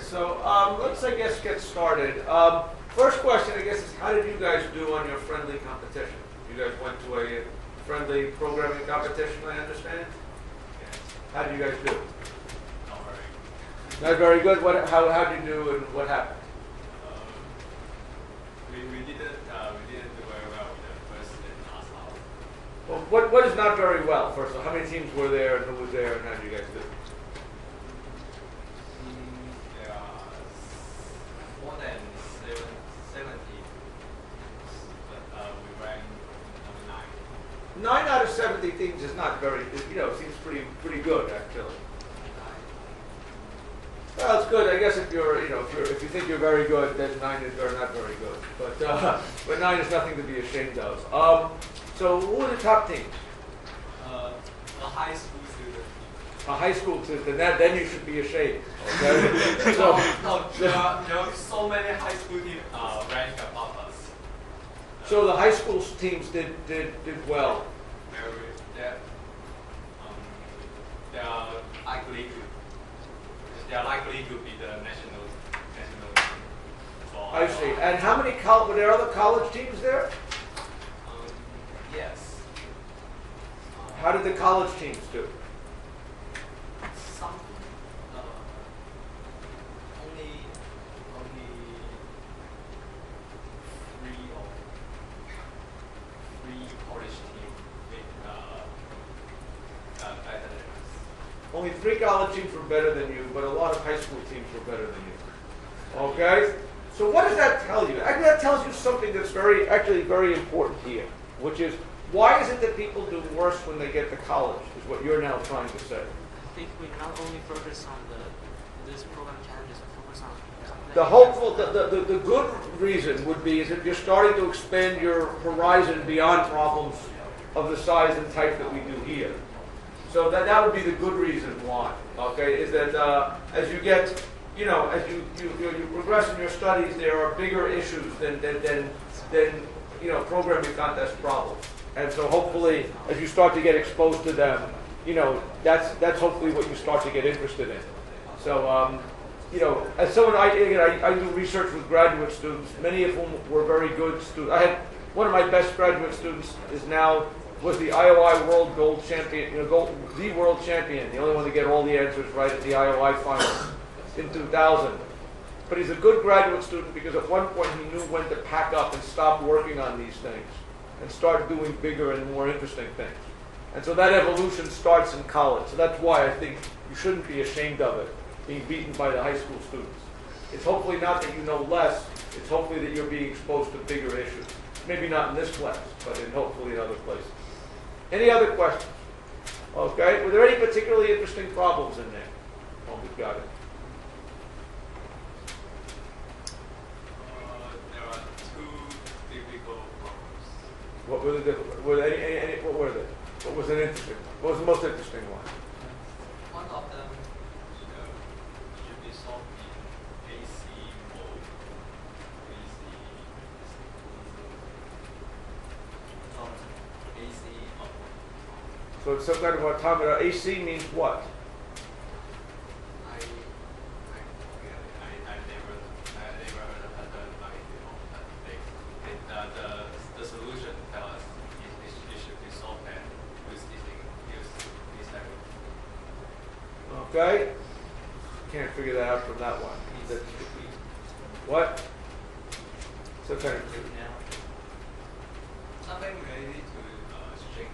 So let's, I guess, get started. First question, I guess, is how did you guys do on your friendly competition? You guys went to a friendly programming competition, I understand? Yes. How did you guys do? Not very good. Not very good. How did you do, and what happened? We didn't do very well in the first and last half. Well, what is not very well? First of all, how many teams were there, and who was there, and how did you guys do? There are more than 70, but we ranked number 9. 9 out of 70 teams is not very, seems pretty good actually. Well, it's good. I guess if if you think you're very good, then 9 is not very good. But 9 is nothing to be ashamed of. So who are the top teams? A high school student. A high school student. Then you should be ashamed. Okay. So, No, there are so many high school teams ranked above us. so the high school teams did well. They are likely to be the national team. I see. And how many were there other college teams there? Yes. How did the college teams do? Some only three college teams better than us. Only 3 college teams were better than you, but a lot of high school teams were better than you. Okay? So what does that tell you? Actually, that tells you something that's very important here, which is, why is it that people do worse when they get to college, is what you're now trying to say. I think we not only focus on this program challenges, we focus on The hopeful, the good reason would be is that you're starting to expand your horizon beyond problems of the size and type that we do here. So that would be the good reason why. Okay, is that as you get, as you progress in your studies, there are bigger issues than programming contest problems. And so hopefully, as you start to get exposed to them, that's hopefully what you start to get interested in. So as someone I do research with graduate students, many of whom were very good students. I had one of my best graduate students was the IOI World Gold Champion, the world champion, the only one to get all the answers right at the IOI finals in 2000. But he's a good graduate student because at one point he knew when to pack up and stop working on these things and start doing bigger and more interesting things. And so that evolution starts in college. So that's why I think you shouldn't be ashamed of it, being beaten by the high school students. It's hopefully not that you know less, it's hopefully that you're being exposed to bigger issues. Maybe not in this class, but hopefully in other places. Any other questions? Okay, were there any particularly interesting problems in there? Oh, we've got it. There are 2 difficult problems. What were the what were they? What was an interesting? What was the most interesting one? One of them should be solved in AC mode. AC mode. So it's some kind of automata. AC means what? I never heard of that like the solution tell us it should be solved and use this type of. Okay. Can't figure that out from that one. What? Some kind of. Something related to string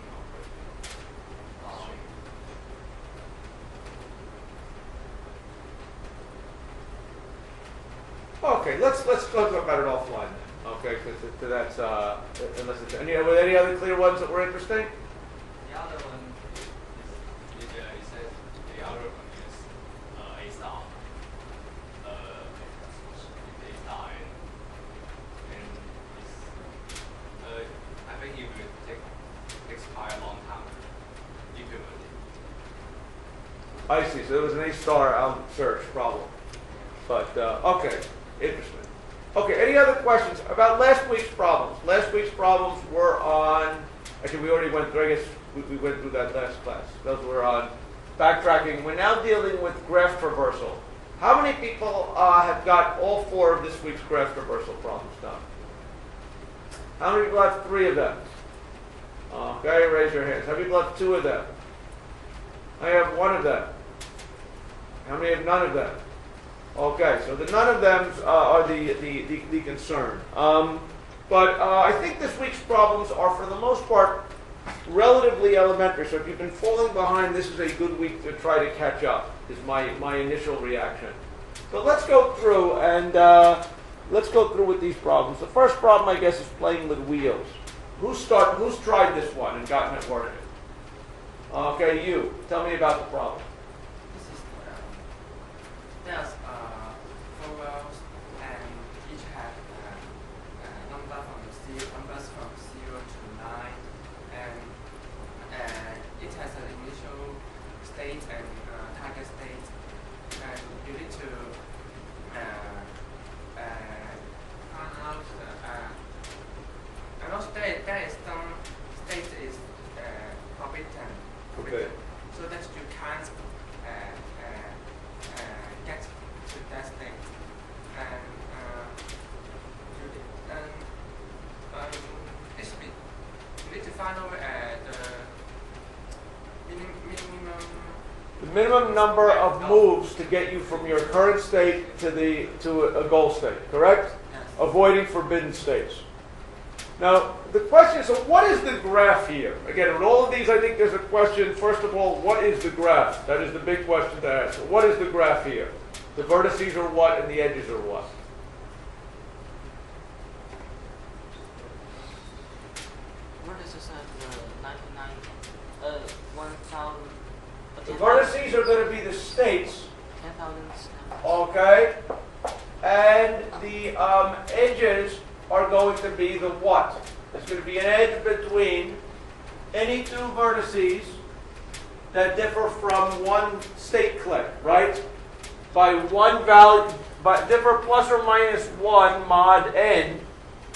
Okay, let's talk about it offline then. Okay, because that's unless it's were there any other clear ones that were interesting? The other one is it says the other one is A star. A star and I think it will takes quite a long time to implement it. I see. So there was an A* search problem. But okay, interesting. Okay, any other questions about last week's problems? Last week's problems were on. Actually, we already went through. I guess we went through that last class. Those were on backtracking. We're now dealing with graph traversal. How many people have got all 4 of this week's graph traversal problems done? How many people have 3 of them? Okay, raise your hands. How many people have 2 of them? I have 1 of them. How many have none of them? Okay, so the none of them are the concern. But I think this week's problems are, for the most part, relatively elementary. So if you've been falling behind, this is a good week to try to catch up, is my initial reaction. So let's go through and let's go through with these problems. The first problem, I guess, is playing with wheels. Who's tried this one and gotten it working? Okay, you. Tell me about the problem. This is there's 4 wheels and each have numbers from 0 to 9, and it has an initial state and target state, and you need to and also there is some state is forbidden. Okay. So that you can't get to that state, and it should be, you need to find out The minimum number of moves to get you from your current state to a goal state, correct? Yes. Avoiding forbidden states. Now, the question is, so what is the graph here? Again, in all of these, I think there's a question. First of all, what is the graph? That is the big question to ask. So what is the graph here? The vertices are what and the edges are what? Vertices at 99, 1,000. The vertices are going to be the states, 10,000 snaps. okay? And the edges are going to be the what? There's going to be an edge between any 2 vertices that differ from one state click, right? By one value, but differ plus or minus 1 mod n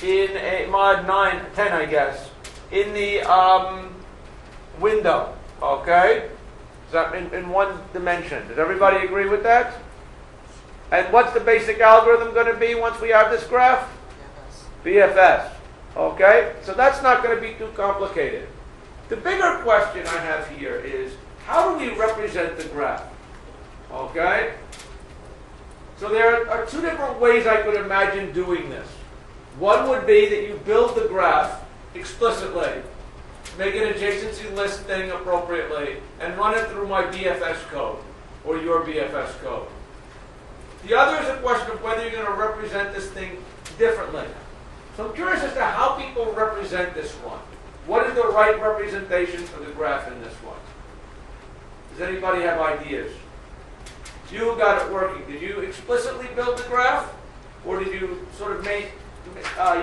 in a mod 10, I guess, in the window, okay? So in one dimension. Does everybody agree with that? And what's the basic algorithm going to be once we have this graph? BFS. Okay? So that's not going to be too complicated. The bigger question I have here is, how do we represent the graph? Okay? So there are 2 different ways I could imagine doing this. One would be that you build the graph explicitly, make an adjacency list thing appropriately, and run it through my BFS code, or your BFS code. The other is a question of whether you're going to represent this thing differently. So I'm curious as to how people represent this one. What is the right representation for the graph in this one? Does anybody have ideas? You who got it working, did you explicitly build the graph? Or did you sort of make,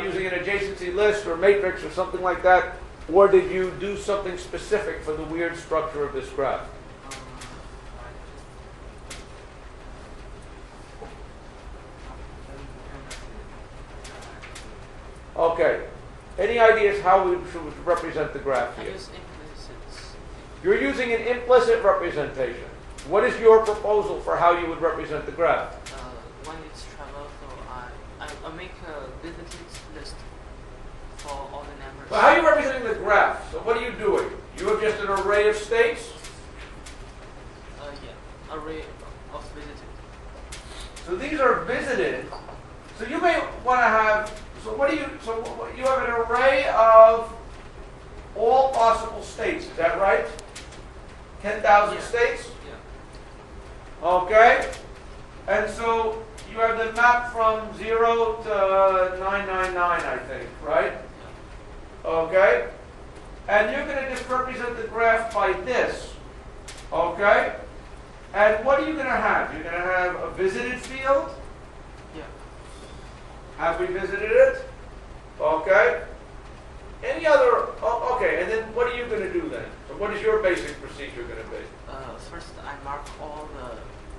using an adjacency list or matrix or something like that? Or did you do something specific for the weird structure of this graph? Okay. Any ideas how we should represent the graph I here? use implicit. You're using an implicit representation. What is your proposal for how you would represent the graph? When it's traversal, I make a visitors list for all the numbers. So how are you representing the graph? So what are you doing? You have just an array of states? Yeah, array of visited. So these are visited. So you may want to have, so you have an array of all possible states, is that right? 10,000 Yeah. states? Yeah. Okay. And so you have the map from 0 to 999, I think, right? Okay. And you're going to just represent the graph by this. Okay. And what are you going to have? You're going to have a visited field. Yeah. Have we visited it? Okay. Any other? Oh, okay. And then what are you going to do then? So what is your basic procedure going to be? First, I mark all the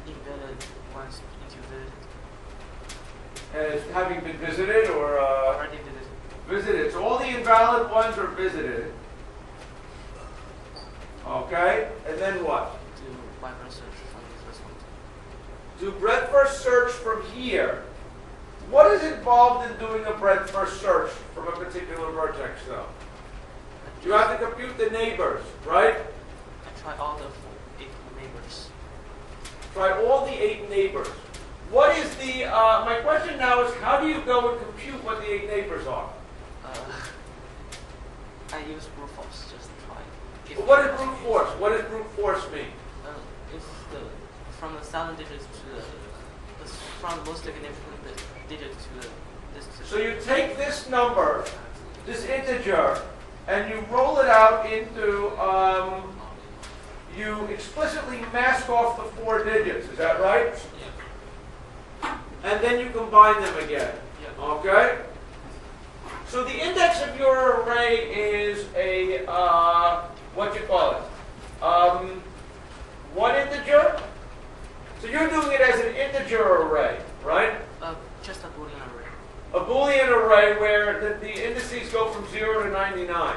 invalid ones into visited. As having been visited or Already visited. visited. So all the invalid ones are visited. Okay. And then what? Do bypass search from the first one. do breadth first search from here. What is involved in doing a breadth first search from a particular vertex, though? You have to compute the neighbors, right? I try all the 8 neighbors. Try all the 8 neighbors. What is the, my question now is, how do you go and compute what the 8 neighbors are? I use brute force, just try. But what is brute force? What does brute force mean? It's from the 7 digits to from the most significant digit to this. So you take this number, this integer, and you roll it out into, you explicitly mask off the 4 digits, is that right? Yeah. And then you combine them again, Yeah. okay? So the index of your array is a, what you call it? One integer? So you're doing it as an integer array, right? Just a Boolean array. A Boolean array where the indices go from 0 to 99. Yeah.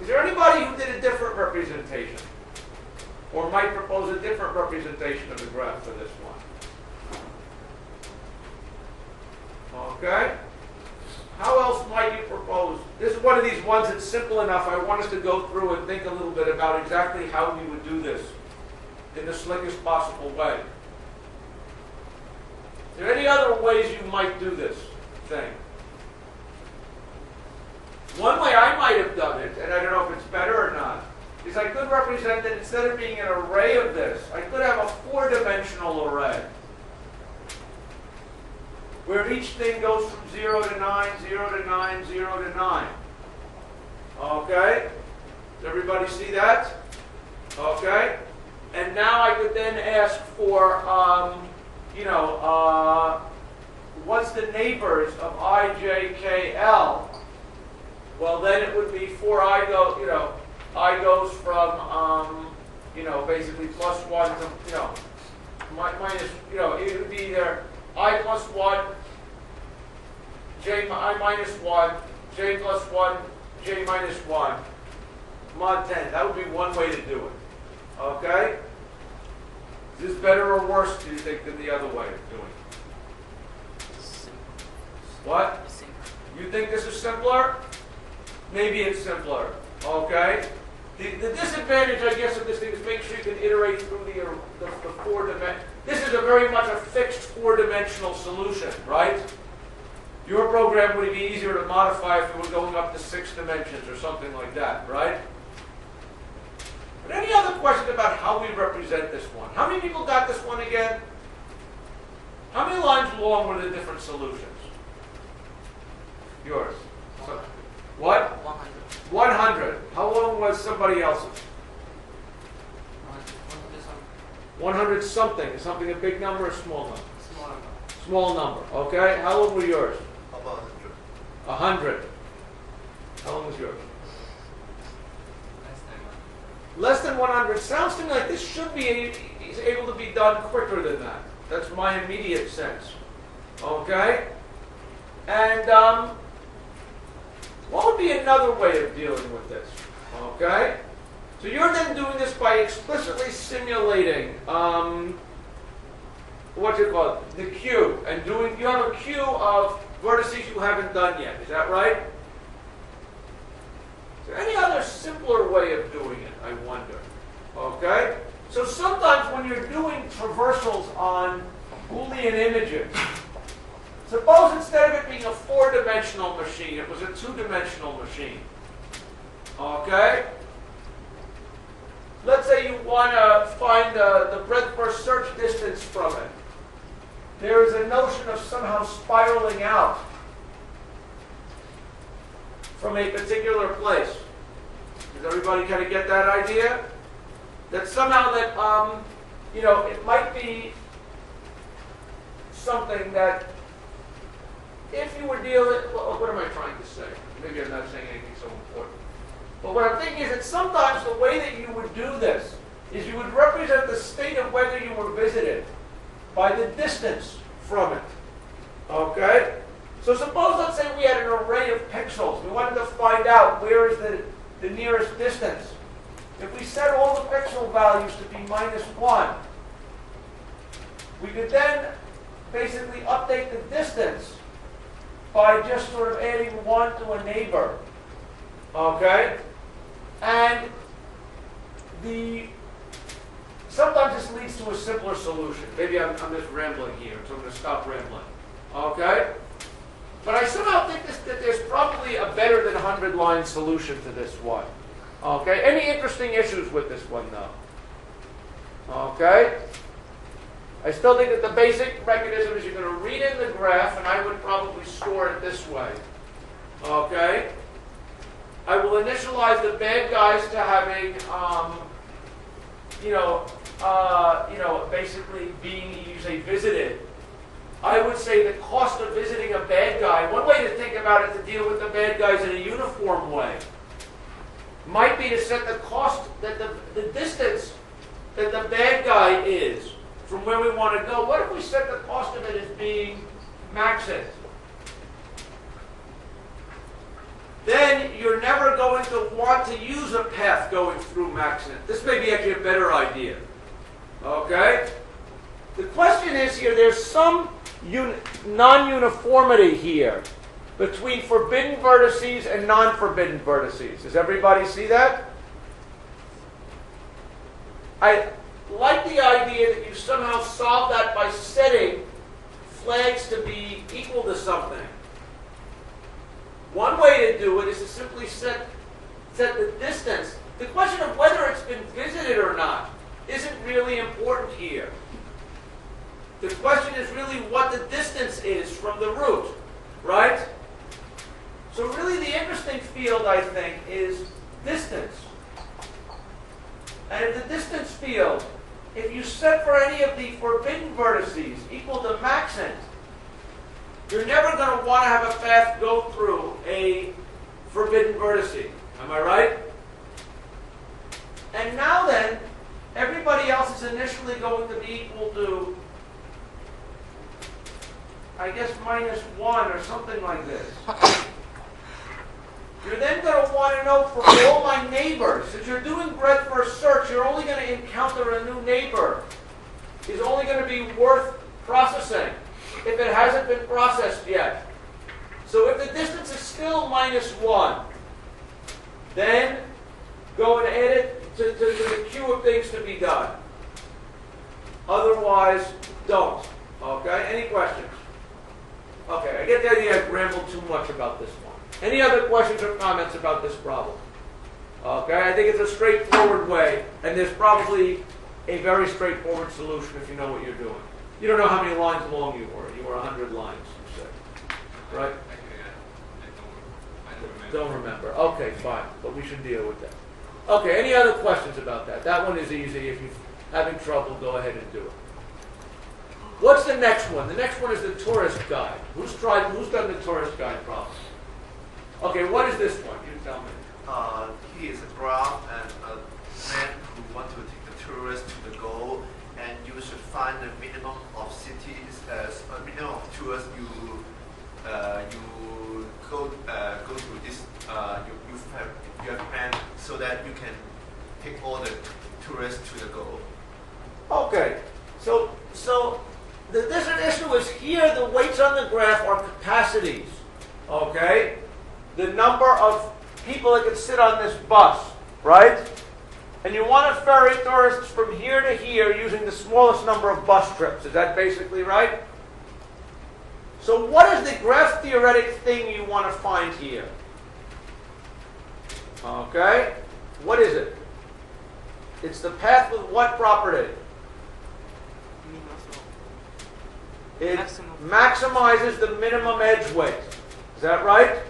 Is there anybody who did a different representation? Or might propose a different representation of the graph for this one? Okay? How else might you propose? This is one of these ones that's simple enough. I want us to go through and think a little bit about exactly how we would do this in the slickest possible way. Are there any other ways you might do this thing? One way I might have done it, and I don't know if it's better or not, is I could represent that instead of being an array of this, I could have a 4-dimensional array. Where each thing goes from 0 to 9, 0 to 9, 0 to 9. Okay? Does everybody see that? Okay? And now I could then ask for, what's the neighbors of I, J, K, L? Well, then it would be for I goes from, basically plus 1 to, minus, it would be either I plus 1, J, I minus 1, J plus 1, J minus 1, mod 10. That would be one way to do it. Okay? Is this better or worse, do you think, than the other way of doing it? Simple. What? Simple. You think this is simpler? Maybe it's simpler. Okay? The disadvantage, I guess, of this thing is make sure you can iterate through the 4-dimensional. This is a very much a fixed 4-dimensional solution, right? Your program would be easier to modify if it were going up to 6 dimensions or something like that, right? But any other questions about how we represent this one? How many people got this one again? How many lines long were the different solutions? Yours. So, what? 100. 100. How long was somebody else's? 100 something. Is something a big number or a small number? Small number. Small number. Okay. How long were yours? About 100. How long was yours? Less Less than than 100. 100. Sounds to me like this should be able to be done quicker than that. That's my immediate sense. Okay? And what would be another way of dealing with this? Okay? So you're then doing this by explicitly simulating the queue, and you have a queue of vertices you haven't done yet. Is that right? Is there any other simpler way of doing it, I wonder? Okay? So sometimes when you're doing traversals on Boolean images, suppose instead of it being a 4-dimensional machine, it was a 2-dimensional machine. Okay? Let's say you want to find the breadth first search distance from it. There is a notion of somehow spiraling out from a particular place. Does everybody kind of get that idea? That somehow that, it might be something that if you were dealing, what am I trying to say? Maybe I'm not saying anything so important. But what I'm thinking is that sometimes the way that you would do this is you would represent the state of whether you were visited by the distance from it. Okay? So suppose, let's say we had an array of pixels. We wanted to find out where is the nearest distance. If we set all the pixel values to be -1, we could then basically update the distance by just sort of adding 1 to a neighbor. Okay? And sometimes this leads to a simpler solution. Maybe I'm just rambling here, so I'm going to stop rambling. Okay? But I somehow think that there's probably a better than 100-line solution to this one. Okay? Any interesting issues with this one, though? Okay? I still think that the basic mechanism is you're going to read in the graph, and I would probably store it this way. Okay? I will initialize the bad guys to having, basically being, you say, visited. I would say the cost of visiting a bad guy, one way to think about it to deal with the bad guys in a uniform way, might be to set the cost, that the distance that the bad guy is from where we want to go. What if we set the cost of it as being maxent? Then you're never going to want to use a path going through maxent. This may be actually a better idea. Okay? The question is here, there's some non-uniformity here between forbidden vertices and non-forbidden vertices. Does everybody see that? I like the idea that you somehow solve that by setting flags to be equal to something. One way to do it is to simply set the distance. The question of whether it's been visited or not isn't really important here. The question is really what the distance is from the root, right? So really the interesting field, I think, is distance. And if the distance field, if you set for any of the forbidden vertices equal to maxent, you're never going to want to have a path go through a forbidden vertice. Am I right? And now then, everybody else is initially going to be equal to, I guess, -1 or something like this. You're then going to want to know for all my neighbors. If you're doing breadth first search, you're only going to encounter a new neighbor. Is only going to be worth processing if it hasn't been processed yet. So if the distance is still -1, then go and add it to the queue of things to be done. Otherwise, don't. Okay? Any questions? Okay, I get the idea I've rambled too much about this one. Any other questions or comments about this problem? Okay, I think it's a straightforward way, and there's probably a very straightforward solution if you know what you're doing. You don't know how many lines long you were. You were 100 lines, you said. Right? Actually, I Don't remember. Okay, fine, but we should deal with that. Okay, any other questions about that? That one is easy. If you're having trouble, go ahead and do it. What's the next one? The next one is the tourist guide. Who's done the tourist guide problem? Okay, what is this one? You tell me. Here is a graph and a man who want to take the tourist to the goal, and you should find the minimum of cities as a minimum of tours you go to this you have planned so that you can take all the tourists to the goal. Okay, so this issue is here. The weights on the graph are capacities. Okay, the number of people that can sit on this bus, right? And you want to ferry tourists from here to here using the smallest number of bus trips. Is that basically right? So what is the graph theoretic thing you want to find here? Okay, what is it? It's the path with what property? It maximizes the minimum edge weight. Is that right?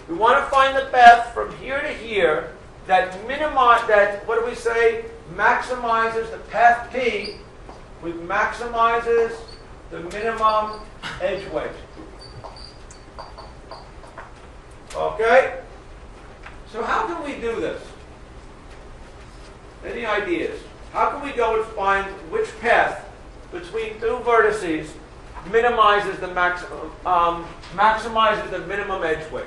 We want to find the path from here to here that what do we say? Maximizes the path P, which maximizes the minimum edge weight. Okay? So how can we do this? Any ideas? How can we go and find which path between two vertices minimizes the maximizes the minimum edge weight?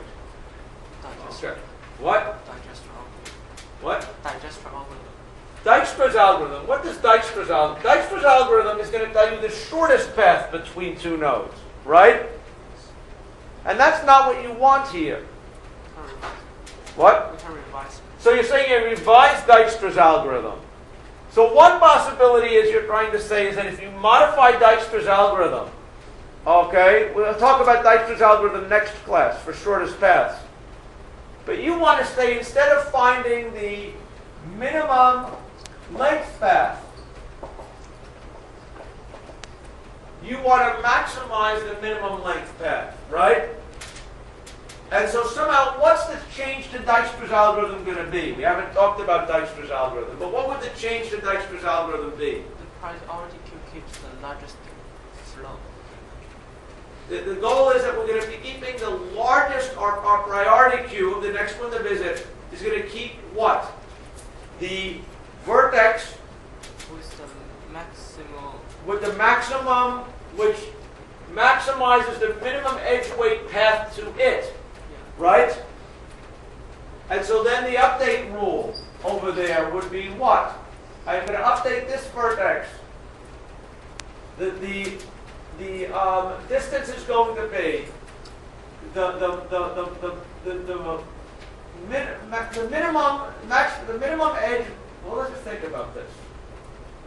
Digest. Okay. What? Digest for algorithm. What? Digest for algorithm. Dijkstra's algorithm. What does Dijkstra's algorithm? Dijkstra's algorithm is going to tell you the shortest path between two nodes, right? And that's not what you want here. What? We can revise. So you're saying a revised Dijkstra's algorithm. So one possibility is you're trying to say is that if you modify Dijkstra's algorithm, okay, we'll talk about Dijkstra's algorithm next class for shortest paths. But you want to say instead of finding the minimum length path, you want to maximize the minimum length path, right? And so somehow, what's the change to Dijkstra's algorithm going to be? We haven't talked about Dijkstra's algorithm, but what would the change to Dijkstra's algorithm be? The priority queue keeps the largest flow. The goal is that we're going to be keeping the largest, our priority queue, the next one to visit, is going to keep what? The vertex With the maximum. with the maximum, which maximizes the minimum edge weight path to it. Right? And so then the update rule over there would be what? I'm going to update this vertex. The distance is going to be the minimum edge. Well, let's just think about this.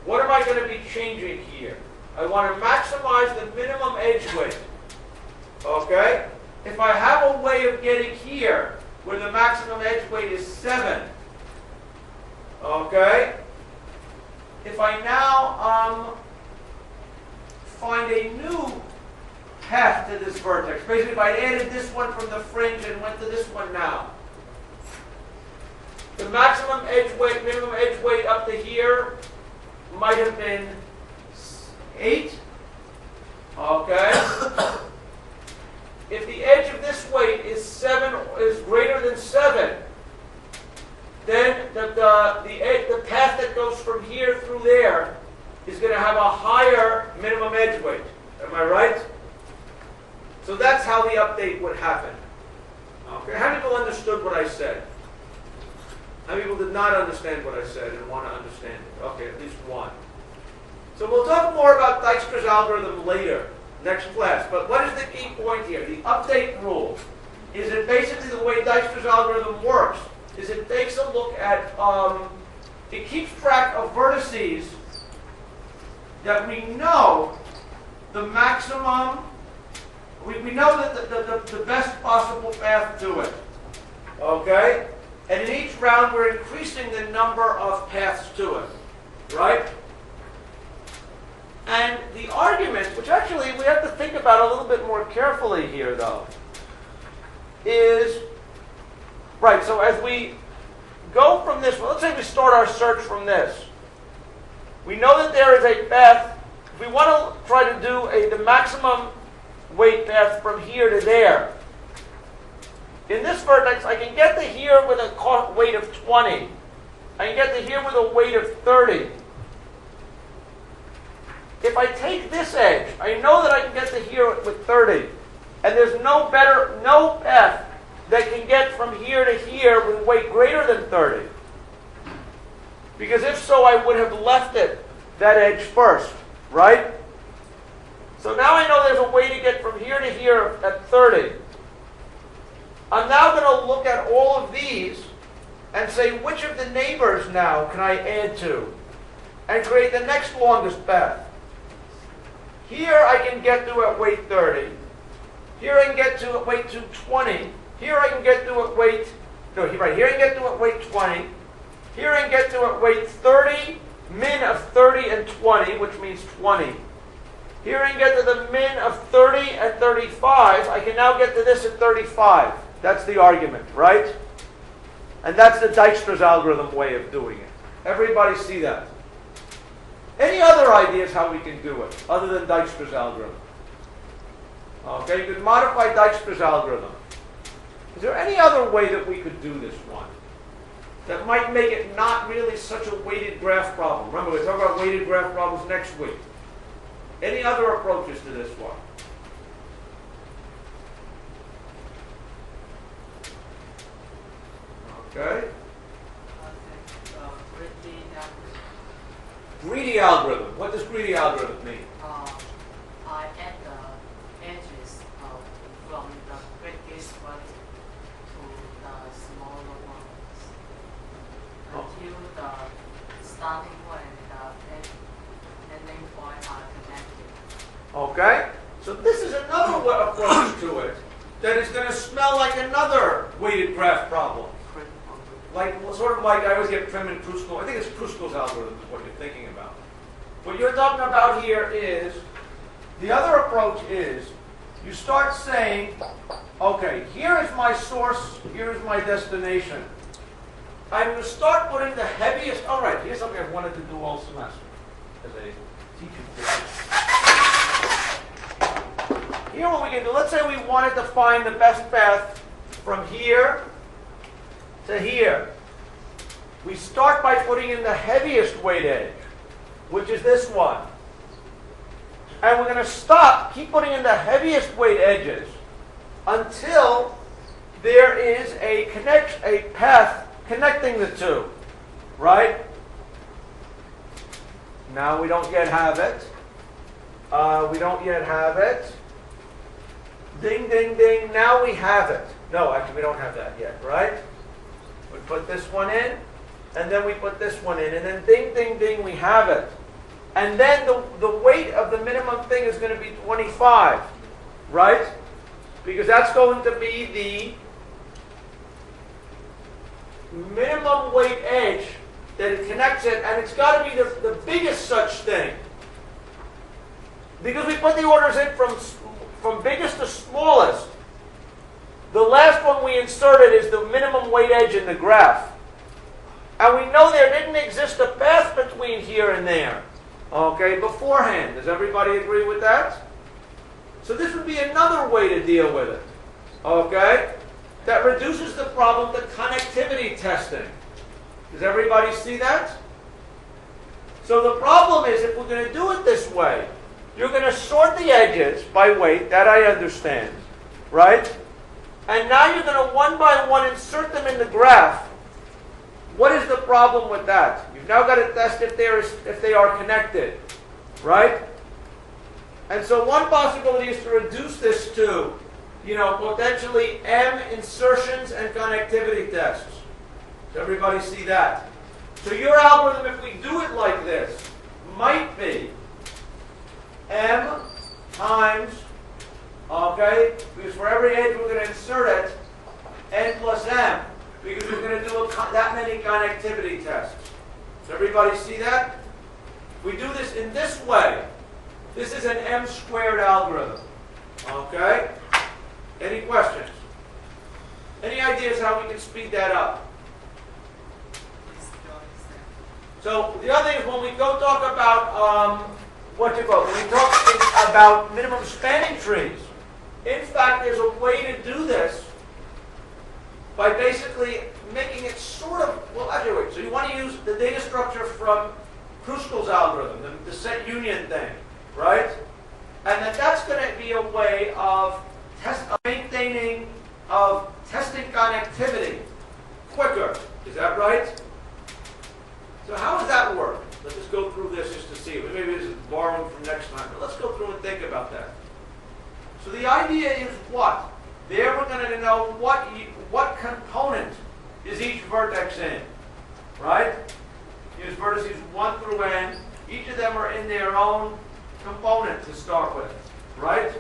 What am I going to be changing here? I want to maximize the minimum edge weight. Okay? If I have a way of getting here where the maximum edge weight is 7, okay? If I now find a new path to this vertex, basically if I added this one from the fringe and went to this one now, the maximum edge weight, minimum edge weight up to here might have been 8, okay? If the edge of this weight is greater than 7, then the path that goes from here through there is going to have a higher minimum edge weight. Am I right? So that's how the update would happen. Okay. How many people understood what I said? How many people did not understand what I said and want to understand it? Okay, at least one. So we'll talk more about Dijkstra's algorithm later. Next class. But what is the key point here? The update rule is that basically the way Dijkstra's algorithm works is it takes a look at, it keeps track of vertices that we know the maximum, we know that the best possible path to it. Okay? And in each round we're increasing the number of paths to it. Right? And the argument, which actually we have to think about a little bit more carefully here, though, is, right, so as we go from this, well, let's say we start our search from this. We know that there is a path. If we want to try to do the maximum weight path from here to there, in this vertex, I can get to here with a weight of 20. I can get to here with a weight of 30. If I take this edge, I know that I can get to here with 30. And there's no path that can get from here to here with weight greater than 30. Because if so, I would have left that edge first, right? So now I know there's a way to get from here to here at 30. I'm now going to look at all of these and say, which of the neighbors now can I add to? And create the next longest path. Here I can get to at weight 30. Here I can get to at weight 20. Here I can get to at weight, no, right, here I can get to at weight 20. Here I can get to at weight 30, min of 30 and 20, which means 20. Here I can get to the min of 30 and 35. I can now get to this at 35. That's the argument, right? And that's the Dijkstra's algorithm way of doing it. Everybody see that? Any other ideas how we can do it, other than Dijkstra's algorithm? Okay, you could modify Dijkstra's algorithm. Is there any other way that we could do this one that might make it not really such a weighted graph problem? Remember, we're talking about weighted graph problems next week. Any other approaches to this one? Okay. Breaking that Greedy algorithm. What does greedy algorithm mean? I add the edges from the biggest one to the smaller ones until the starting point and the ending point are connected. Okay? So this is another approach to it that is going to smell like another weighted graph problem. Like, sort of like, I always get Prim and Kruskal. I think it's Kruskal's algorithm is what you're thinking about. What you're talking about here is, the other approach is, you start saying, okay, here is my source, here is my destination. I'm going to start putting the heaviest, all right, here's something I've wanted to do all semester as a teaching technique. Here what we can do, let's say we wanted to find the best path from here to here. We start by putting in the heaviest weight edge, which is this one. And we're going to stop, keep putting in the heaviest weight edges until there is a path connecting the two. Right? Now we don't yet have it. We don't yet have it. Ding, ding, ding. Now we have it. No, actually we don't have that yet, right? We put this one in, and then we put this one in, and then ding, ding, ding, we have it. And then the weight of the minimum thing is going to be 25, right? Because that's going to be the minimum weight edge that it connects it, and it's got to be the biggest such thing. Because we put the orders in from biggest to smallest. The last one we inserted is the minimum weight edge in the graph. And we know there didn't exist a path between here and there. Okay, beforehand. Does everybody agree with that? So this would be another way to deal with it. Okay? That reduces the problem to connectivity testing. Does everybody see that? So the problem is, if we're going to do it this way, you're going to sort the edges by weight. That I understand. Right? And now you're going to one by one insert them in the graph. What is the problem with that? You've now got to test if they are connected. Right? And so one possibility is to reduce this to, potentially M insertions and connectivity tests. Does everybody see that? So your algorithm, if we do it like this, might be M times, okay, because for every edge we're going to insert it, N plus M, because we're going to do that many connectivity tests. Does everybody see that? We do this in this way. This is an M squared algorithm. Okay? Any questions? Any ideas how we can speed that up? So the other thing is when we go talk about when we talk about minimum spanning trees, in fact, there's a way to do this by basically making it sort of, well, actually, wait. So you want to use the data structure from Kruskal's algorithm, the set union thing, right? And that's going to be a way of testing connectivity quicker. Is that right? So how does that work? Let's just go through this just to see. Maybe this is borrowing from next time, but let's go through and think about that. So the idea is what? There we're going to know what component is each vertex in, right? Use vertices 1 through n. Each of them are in their own component to start with, right?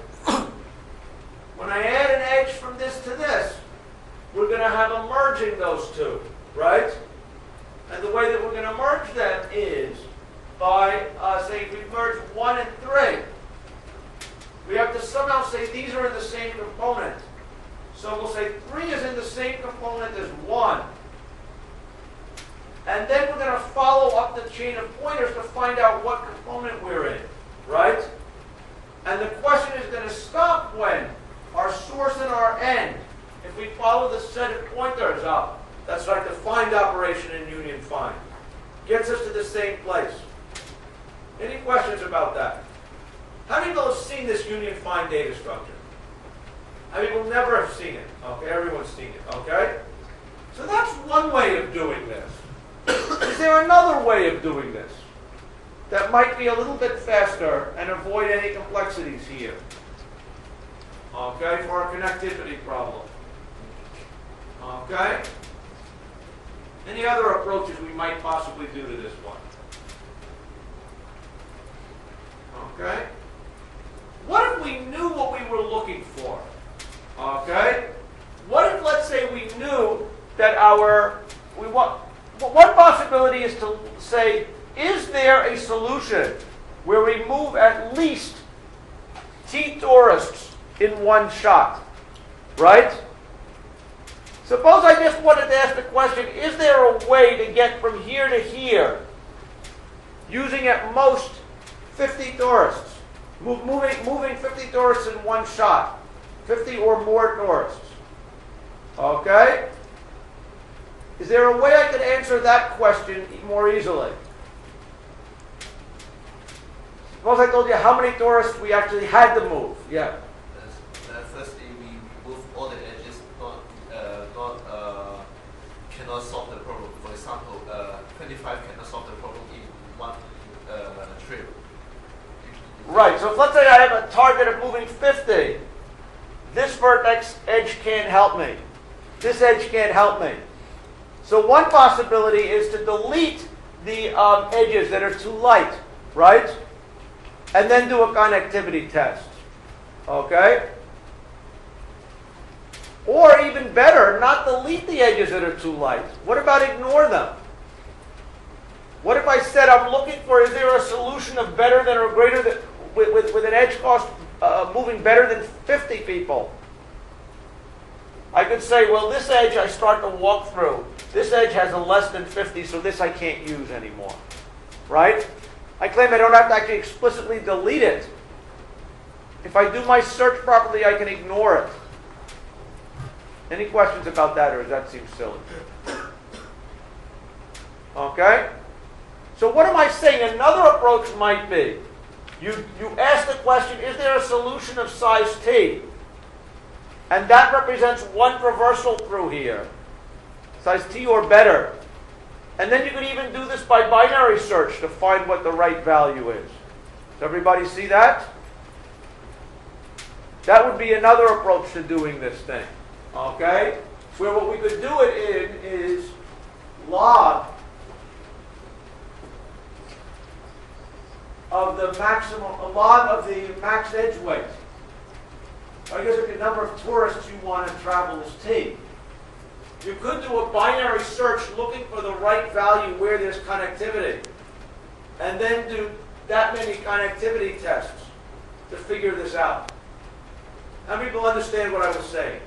When I add an edge from this to this, we're going to have a merging those two, right? And the way that we're going to merge them is by saying we merge 1 and 3. We have to somehow say these are in the same component. So we'll say 3 is in the same component as 1. And then we're going to follow up the chain of pointers to find out what component we're in, right? And the question is going to stop when our source and our end, if we follow the set of pointers up, that's like the find operation in union find, gets us to the same place. Any questions about that? How many people have seen this union find data structure? How many people never have seen it? Okay, everyone's seen it, okay? So that's one way of doing this. Is there another way of doing this? that might be a little bit faster and avoid any complexities here. Okay, for our connectivity problem. Okay? Any other approaches we might possibly do to this one? Okay? What if we knew what we were looking for? Okay? What if, let's say, we knew that one possibility is to say, is there a solution where we move at least T tourists in one shot? Right? Suppose I just wanted to ask the question, is there a way to get from here to here using at most 50 tourists? Moving 50 tourists in one shot. 50 or more tourists. Okay? Is there a way I could answer that question more easily? Suppose I told you how many tourists we actually had to move. Yeah. Firstly, we remove all the edges, cannot solve the problem. For example, 25 cannot solve the problem in one trip. Right, so if let's say I have a target of moving 50, this vertex edge can't help me. This edge can't help me. So one possibility is to delete the edges that are too light, right? And then do a connectivity test. Okay? Or even better, not delete the edges that are too light. What about ignore them? What if I said I'm looking for, is there a solution of better than or greater than, with an edge cost moving better than 50 people? I could say, well, this edge I start to walk through. This edge has a less than 50, so this I can't use anymore. Right? I claim I don't have to actually explicitly delete it. If I do my search properly, I can ignore it. Any questions about that, or does that seem silly? Okay? So what am I saying? Another approach might be, you ask the question, is there a solution of size t? And that represents one traversal through here. Size t or better. And then you could even do this by binary search to find what the right value is. Does everybody see that? That would be another approach to doing this thing. Okay? Where what we could do it in is log of the max edge weight. I guess the number of tourists you want to travel is t. You could do a binary search looking for the right value where there's connectivity, and then do that many connectivity tests to figure this out. How many people understand what I was saying?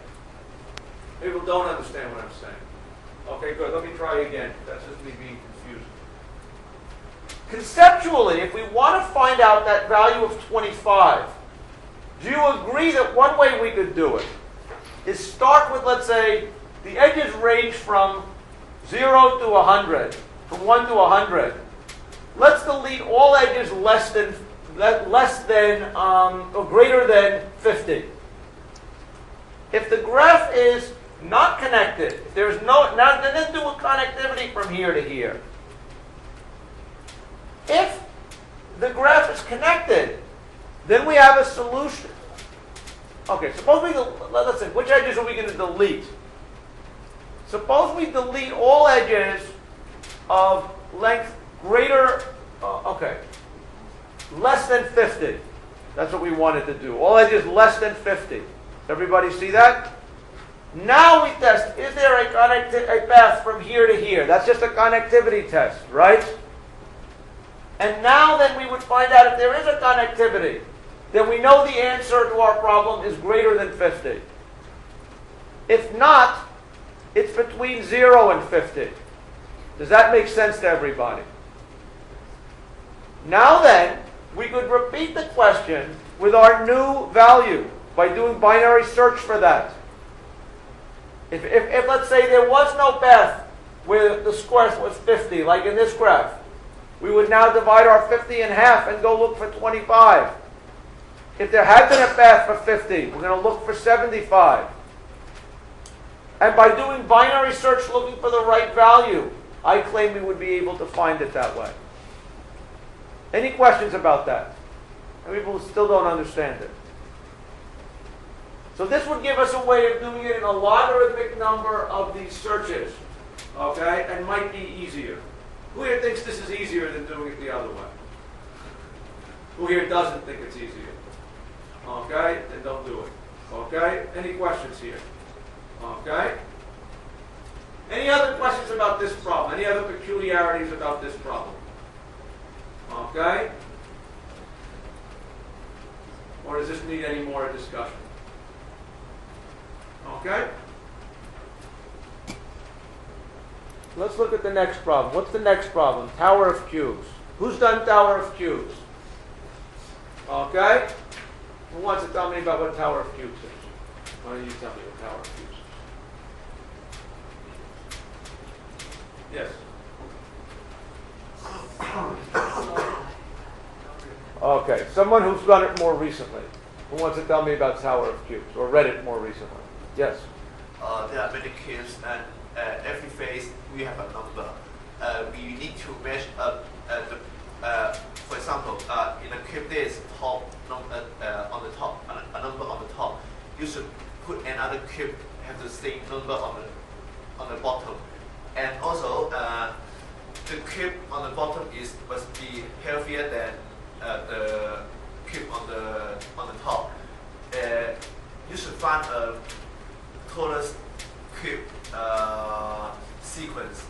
People don't understand what I'm saying. Okay, good. Let me try again. That's just me being confused. Conceptually, if we want to find out that value of 25, do you agree that one way we could do it is start with, let's say, the edges range from 0 to 100, from 1 to 100. Let's delete all edges less than or greater than 50. If the graph is not connected, if there's no, now then do a connectivity from here to here. If the graph is connected, then we have a solution. Okay, suppose let's say, which edges are we going to delete? Suppose we delete all edges of length greater, less than 50. That's what we wanted to do. All edges less than 50. Everybody see that? Now we test, is there a path from here to here? That's just a connectivity test, right? And now then we would find out if there is a connectivity. Then we know the answer to our problem is greater than 50. If not, it's between 0 and 50. Does that make sense to everybody? Now then, we could repeat the question with our new value by doing binary search for that. If let's say there was no path where the square was 50, like in this graph, we would now divide our 50 in half and go look for 25. If there had been a path for 50, we're going to look for 75. And by doing binary search looking for the right value, I claim we would be able to find it that way. Any questions about that? And people still don't understand it. So this would give us a way of doing it in a logarithmic number of these searches, okay, and might be easier. Who here thinks this is easier than doing it the other way? Who here doesn't think it's easier? Okay, then don't do it. Okay, any questions here? Okay? Any other questions about this problem? Any other peculiarities about this problem? Okay? Or does this need any more discussion? Okay? Let's look at the next problem. What's the next problem? Tower of cubes. Who's done Tower of cubes? Okay? Who wants to tell me about what Tower of cubes is? Why don't you tell me what Tower of cubes is? Yes? Okay, someone who's done it more recently. Who wants to tell me about Tower of Cubes or read it more recently? Yes? There are many cubes, and every face we have a number. We need to measure for example, in a cube there is top on the top, a number on the top. You should put another cube have the same number on the bottom, and also the cube on the bottom must be heavier than the cube on the top. You should find a tallest cube sequence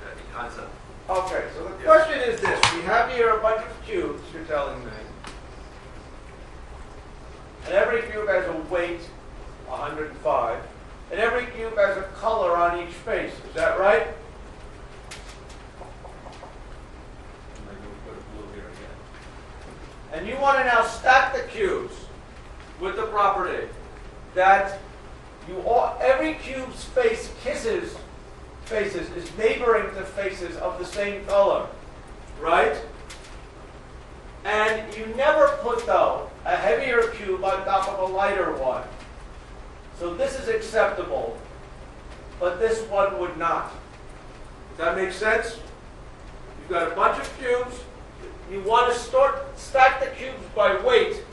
in answer. Okay, so the question is this. We have here a bunch of cubes, you're telling me. And every cube has a weight, 105. And every cube has a color on each face. Is that right? And you want to now stack the cubes with the property that every cube's faces is neighboring to faces of the same color, right? And you never put, though, a heavier cube on top of a lighter one. So this is acceptable, but this one would not. Does that make sense? You've got a bunch of cubes. You want to stack the cubes by weight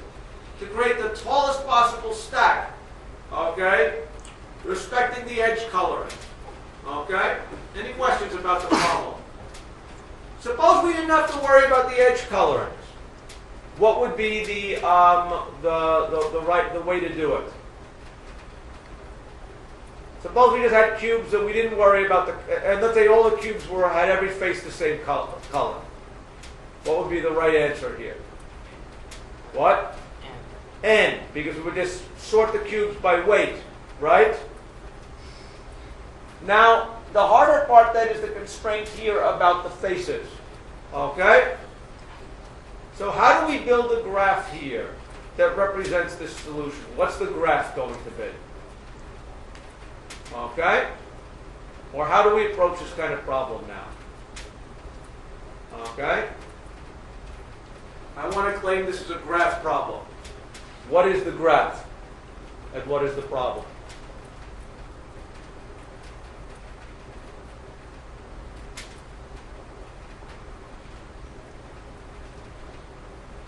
to create the tallest possible stack, okay? Respecting the edge coloring, okay? Any questions about the problem? Suppose we didn't have to worry about the edge colorings. What would be the way to do it? Suppose we just had cubes and we didn't worry about and let's say all the cubes had every face the same color. What would be the right answer here? What? N, because we would just sort the cubes by weight, right? Now, the harder part then is the constraint here about the faces, okay? So how do we build a graph here that represents this solution? What's the graph going to be? Okay? Or how do we approach this kind of problem now? Okay? I want to claim this is a graph problem. What is the graph? And what is the problem?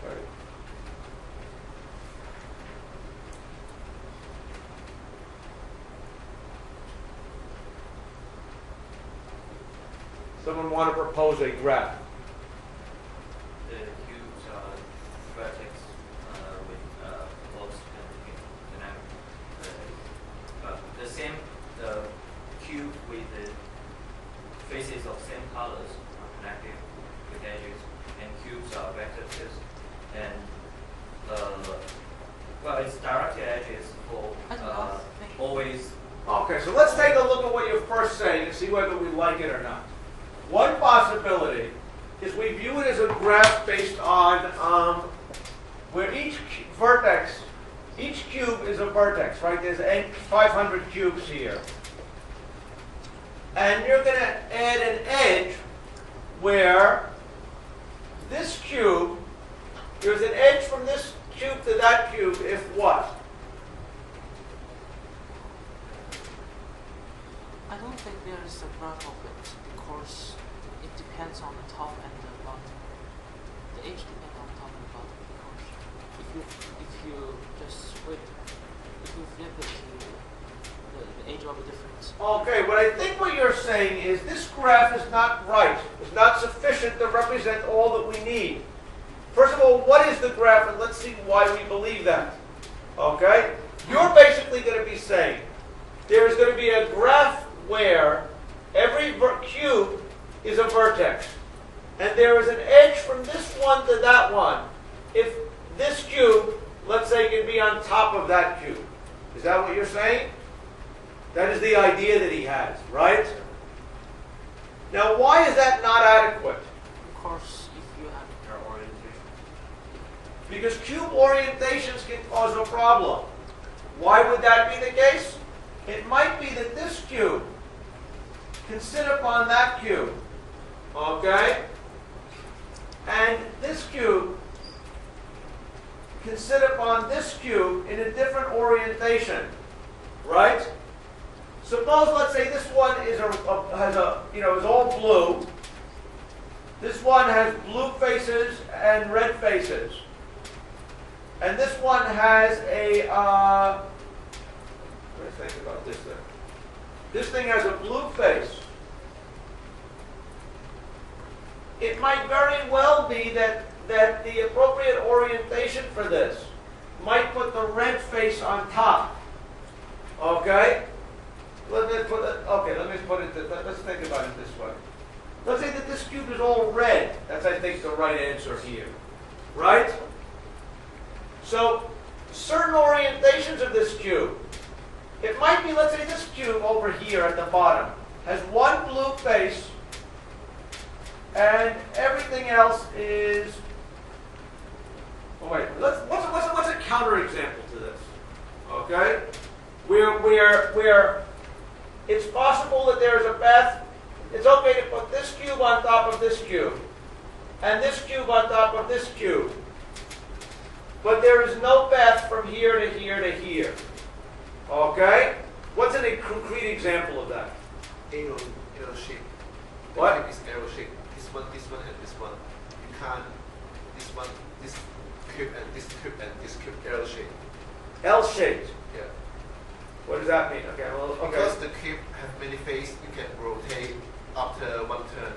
Right. Someone want to propose a graph? The cubes are vertex with close dynamic. The cube with the faces of same colors are connected with edges, and cubes are vectors. And it's directed edges for always. Okay, so let's take a look at what you're first saying and see whether we like it or not. One possibility is we view it as a graph based on where each cube is a vertex, right? There's 500 cubes here. And you're going to add an edge where this cube, there's an edge from this cube to that cube if what? I don't think there is a graph of it because it depends on the top and the bottom. the age depends on top and bottom. If you just flip it to the age of a difference. Okay, what I think what you're saying is this graph is not right. It's not sufficient to represent all that we need. First of all, what is the graph? And let's see why we believe that. Okay? You're basically going to be saying there's going to be a graph where every cube is a vertex. And there is an edge from this one to that one. If this cube, let's say, can be on top of that cube. Is that what you're saying? That is the idea that he has, right? Now, why is that not adequate? Of course, if you have Their orientation. Because cube orientations can cause a problem. Why would that be the case? It might be that this cube can sit upon that cube, okay? And this cube can sit upon this cube in a different orientation, right? Suppose, let's say, this one is is all blue. This one has blue faces and red faces. And this one has a, what do you think about this thing? This thing has a blue face. It might very well be that the appropriate orientation for this might put the red face on top. Okay? Let's put it, let's think about it this way. Let's say that this cube is all red. That's, I think, the right answer here. Right? So, certain orientations of this cube, it might be, let's say this cube over here at the bottom has one blue face and everything else is, oh wait, what's a counterexample to this? Okay? Where it's possible that there's a path, it's okay to put this cube on top of this cube and this cube on top of this cube. But there is no path from here to here to here. Okay? What's a concrete example of that? Arrow shape. The What? shape is arrow shape. This one, and this one. You can't. This one, this cube, and this cube, and this cube arrow shape. L-shaped. Yeah. What does that mean? Okay, well, okay. Because the cube have many faces, you can rotate after one turn.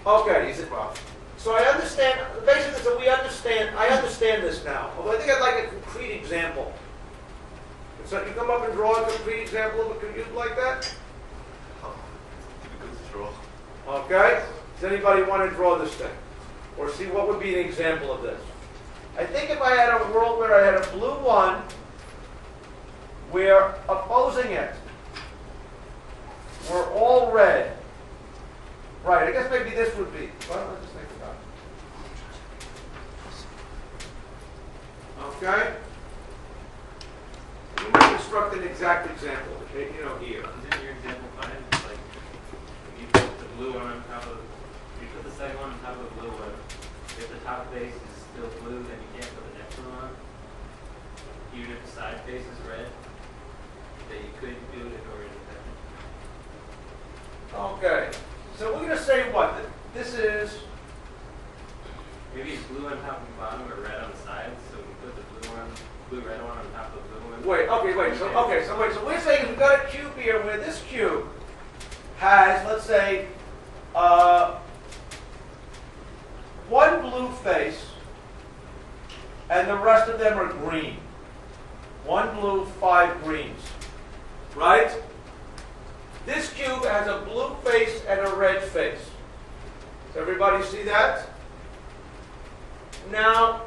Okay. This graph. So I understand, basically, I understand this now. Although I think I'd like a concrete example. So you come up and draw a concrete example of a cube like that? Oh, difficult to draw. Okay? Does anybody want to draw this thing? Or see what would be an example of this? I think if I had a world where I had a blue one, where opposing it were all red. Right, I guess maybe this would be. Well, let's just think about it. Okay? We might construct an exact example, okay, here. Isn't your example fine? Like, you put the blue one on top of, you put the second one on top of the blue one. If the top face is still blue, then you can't put the next one on. Even if the side face is red, that you could do it in order to Okay. So we're going to say what? That this is, maybe it's blue on top and bottom or red on the sides, so we put the blue-red one on top of the blue one. So we're saying we've got a cube here where this cube has, let's say, one blue face and the rest of them are green. One blue, 5 greens. Right? This cube has a blue face and a red face. Does everybody see that? Now,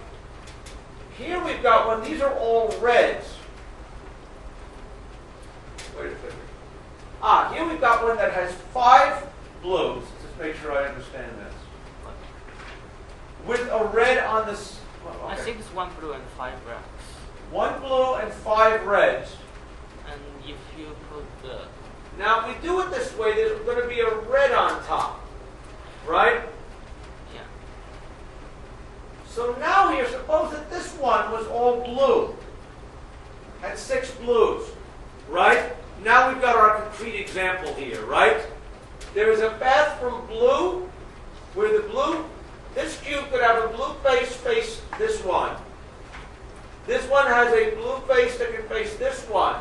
here we've got one. These are all reds. Wait a second. Here we've got one that has 5 blues. Let's just make sure I understand this. With a red on this. I think it's 1 blue and 5 reds. 1 blue and 5 reds. And if you put the Now, if we do it this way, there's going to be a red on top. Right? yeah. So now here, suppose that this one was all blue. Had 6 blues. Right? Now we've got our concrete example here, right? There is a path from blue, where the blue This cube could have a blue face this one. This one has a blue face that can face this one.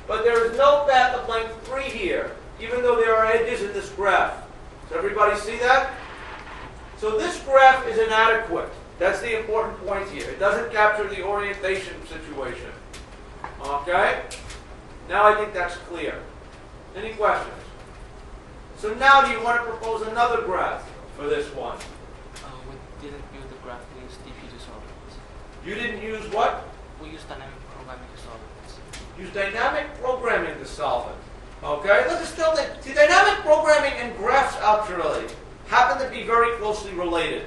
But there is no path of length 3 here, even though there are edges in this graph. Does everybody see that? So this graph is inadequate. That's the important point here. It doesn't capture the orientation situation. Okay? Now I think that's clear. Any questions? So now do you want to propose another graph for this one? We didn't build the graph, we used DP to solve it. You didn't use what? We used dynamic programming to solve it. Use dynamic programming to solve it. Okay? Let's just still think. See, dynamic programming and graphs actually happen to be very closely related.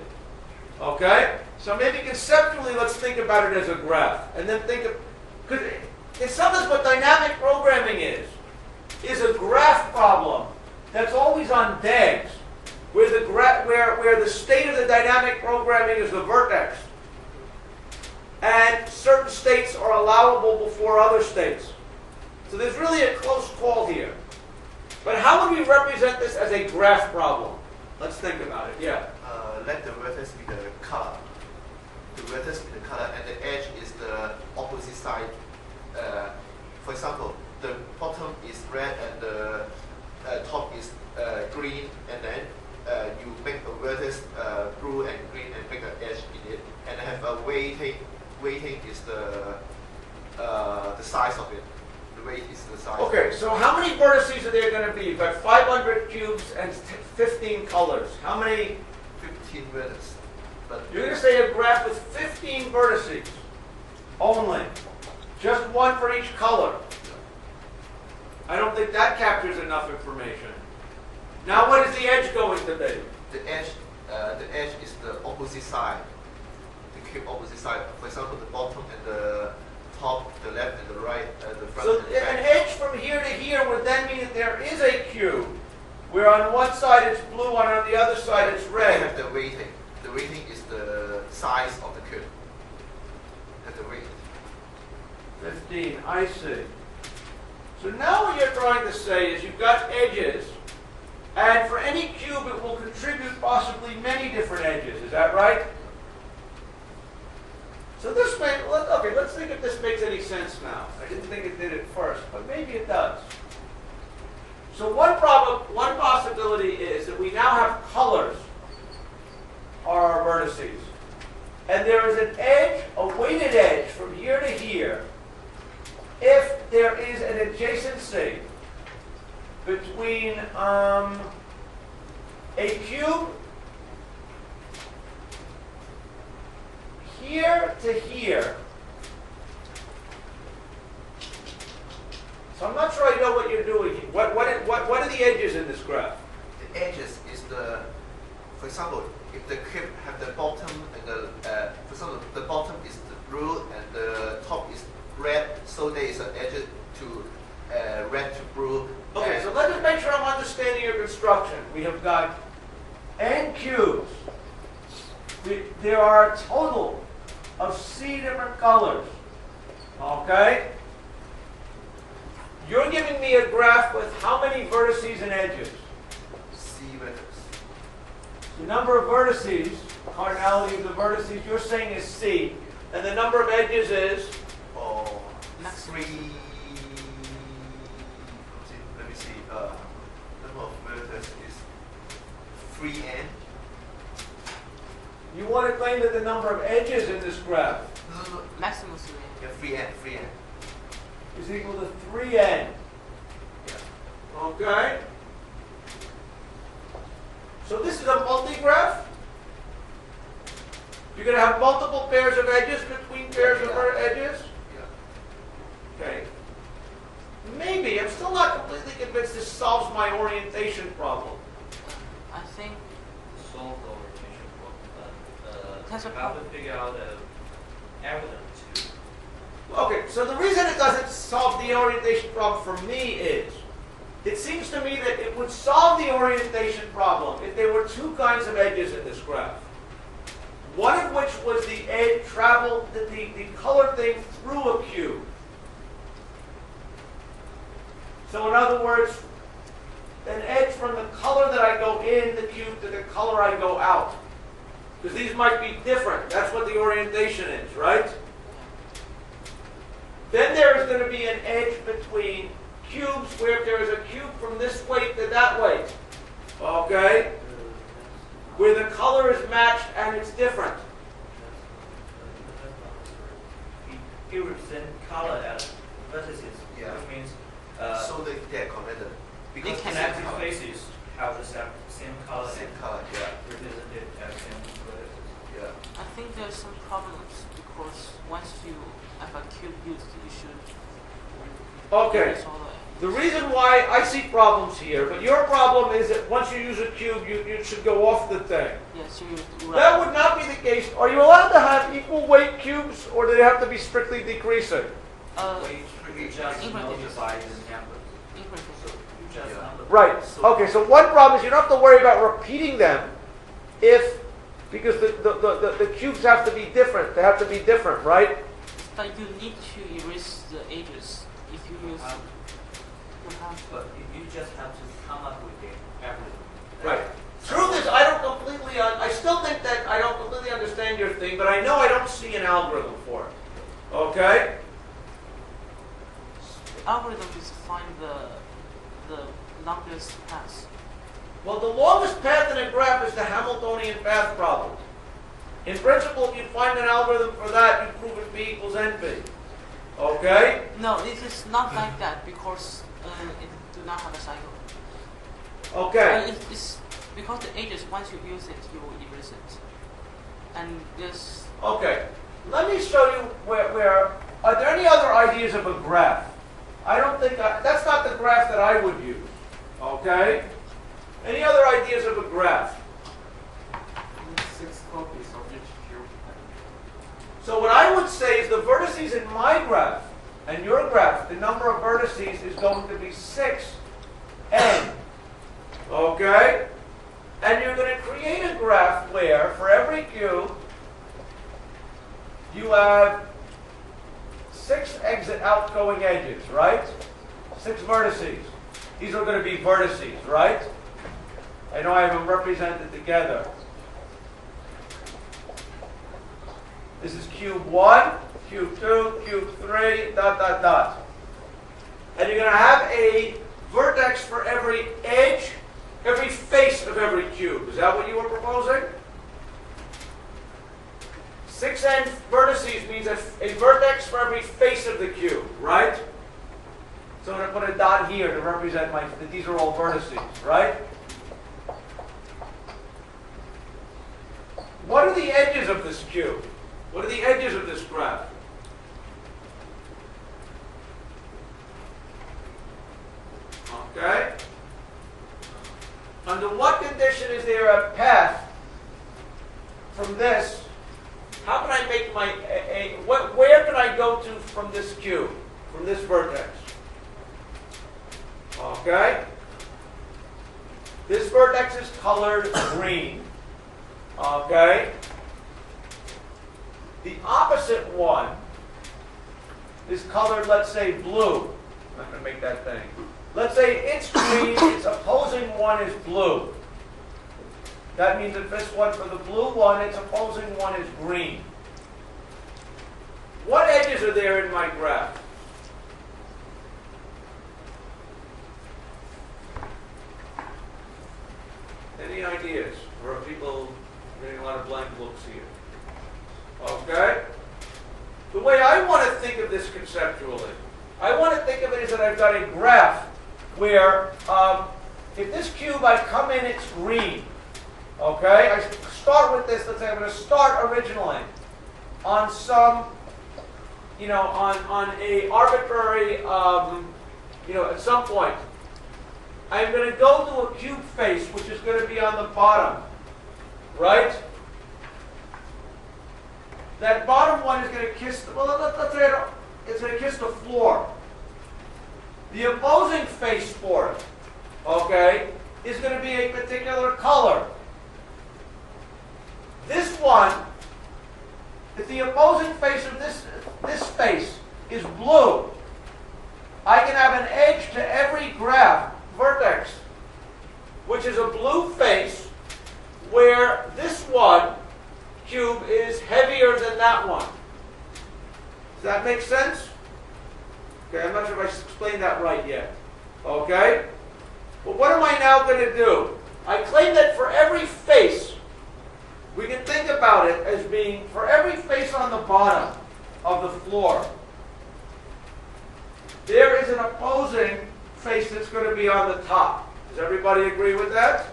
Okay? So maybe conceptually, let's think about it as a graph. And then think of, because in some sense what dynamic programming is a graph problem that's always on DAGs, where the state of the dynamic programming is the vertex. And certain states are allowable before other states. So there's really a close call here. But how would we represent this as a graph problem? Let's think about it. Yeah. Let the vertex be the color. The vertex be the color, and the edge is the opposite side. For example, the bottom is red and the top is green, and then you make a vertex blue and green and make an edge in it, and have a weighting. Weighting is the size of it. The weight is the size. Okay, so how many vertices are there going to be? You've got 500 cubes and 15 colors. How many? 15 vertices. But You're going to say a graph with 15 vertices only. Just one for each color. I don't think that captures enough information. Now what is the edge going to be? the edge is the opposite side. The cube opposite side. For example, the bottom and the top, the left and the right, the front So and the back. an edge from here to here would then mean that there is a cube, where on one side it's blue and on the other side it's They red. have the weighting. The weighting is the size of the cube. Have the weight. 15, I see. So now what you're trying to say is you've got edges, and for any cube it will contribute possibly many different edges. Is that right? So this may, okay, let's think if this makes any sense now. I didn't think it did at first, but maybe it does. So one possibility is that we now have colors are our vertices. And there is an edge, a weighted edge from here to here, if there is an adjacency between a cube here to here. So I'm not sure I know what you're doing here. What are the edges in this graph? The edges is the, for example, if the cube have the bottom and the, for example, the bottom is the blue and the top is red, so there is an edge to red to blue. Okay, so let's just make sure I'm understanding your construction. We have got n cubes. There are a total of c different colors. Okay? You're giving me a graph with how many vertices and edges? C vertex. The number of vertices, cardinality of the vertices, you're saying is c, and the number of edges is? Or Maximum. three. Let me see. Number of vertex is 3n. You want to claim that the number of edges in this graph No. Maximum 3. Yeah, 3n. is equal to 3n. Yeah. Okay? So this is a multi-graph? You're going to have multiple pairs of edges between pairs of edges? Yeah. Okay. Maybe. I'm still not completely convinced this solves my orientation problem. I think Solve the orientation problem, but That's a how to problem. figure out the evidence to Okay, so the reason it doesn't solve the orientation problem for me is, it seems to me that it would solve the orientation problem if there were two kinds of edges in this graph. One of which was the edge traveled, the colored thing through a cube. So in other words, an edge from the color that I go in the cube to the color I go out. Because these might be different. That's what the orientation is, right? Then there is going to be an edge between cubes where if there is a cube from this weight to that weight, okay, where the color is matched and it's different. It represents color as vertices, Yeah. which means So they're connected. Because can connected color. faces have the same color same and color, yeah. represented as same vertices. Yeah. I think there's some problems because once you have a cube used, you should Okay. use all the The reason why I see problems here, but your problem is that once you use a cube, you should go off the thing. yes, you That would not be the case. Are you allowed to have equal weight cubes, or do they have to be strictly decreasing? You just multiply the number. So you just Yeah. multiply. Right. Okay, so one problem is you don't have to worry about repeating them because the cubes have to be different. They have to be different, right? But you need to erase the edges if you use. You have to. But you just have to come up with the average. Right. Truth is, I still think that I don't completely understand your thing, but I know I don't see an algorithm for it. Okay? The algorithm is to find the longest path. Well, the longest path in a graph is the Hamiltonian path problem. In principle, if you find an algorithm for that, you prove it B equals NP. Okay? No, it is not like that because it do not have a cycle. Okay. It's because the edges, once you use it, you will erase it. And this, Okay. Let me show you where are there any other ideas of a graph? I don't think that's not the graph that I would use. Okay? Any other ideas of a graph? 6 copies of each cube. So what I would say is the vertices in my graph and your graph, the number of vertices is going to be 6n. Okay? And you're going to create a graph where for every cube you have 6 exit outgoing edges, right? 6 vertices. These are going to be vertices, right? I know I have them represented together. This is cube 1, cube 2, cube 3, dot, dot, dot. And you're going to have a vertex for every edge, every face of every cube. Is that what you were proposing? 6n vertices means a vertex for every face of the cube, right? So I'm going to put a dot here to represent that these are all vertices, right? What are the edges of this cube? What are the edges of this graph? Okay? Under what condition is there a path from this? How can I make my, where can I go to from this cube, from this vertex? Okay? This vertex is colored green. Okay? The opposite one is colored, let's say, blue. I'm not going to make that thing. Let's say it's green, its opposing one is blue. That means if this one, for the blue one, its opposing one is green. What edges are there in my graph? Any ideas? Or are people getting a lot of blank looks here? Okay? The way I want to think of this conceptually, I want to think of it as that I've got a graph where if this cube I come in, it's green. Okay? I start with this, let's say I'm going to start originally on some, on a arbitrary, at some point. I'm going to go to a cube face, which is going to be on the bottom. Right? That bottom one is going to kiss, let's say it's going to kiss the floor. The opposing face for it, okay, is going to be a particular color. This one, if the opposing face of this face is blue, I can have an edge to every graph, vertex, which is a blue face, where this one cube is heavier than that one. Does that make sense? Okay, I'm not sure if I explained that right yet. Okay? Well, what am I now going to do? I claim that for every face, we can think about it as being, for every face on the bottom of the floor, there is an opposing face that's going to be on the top. Does everybody agree with that?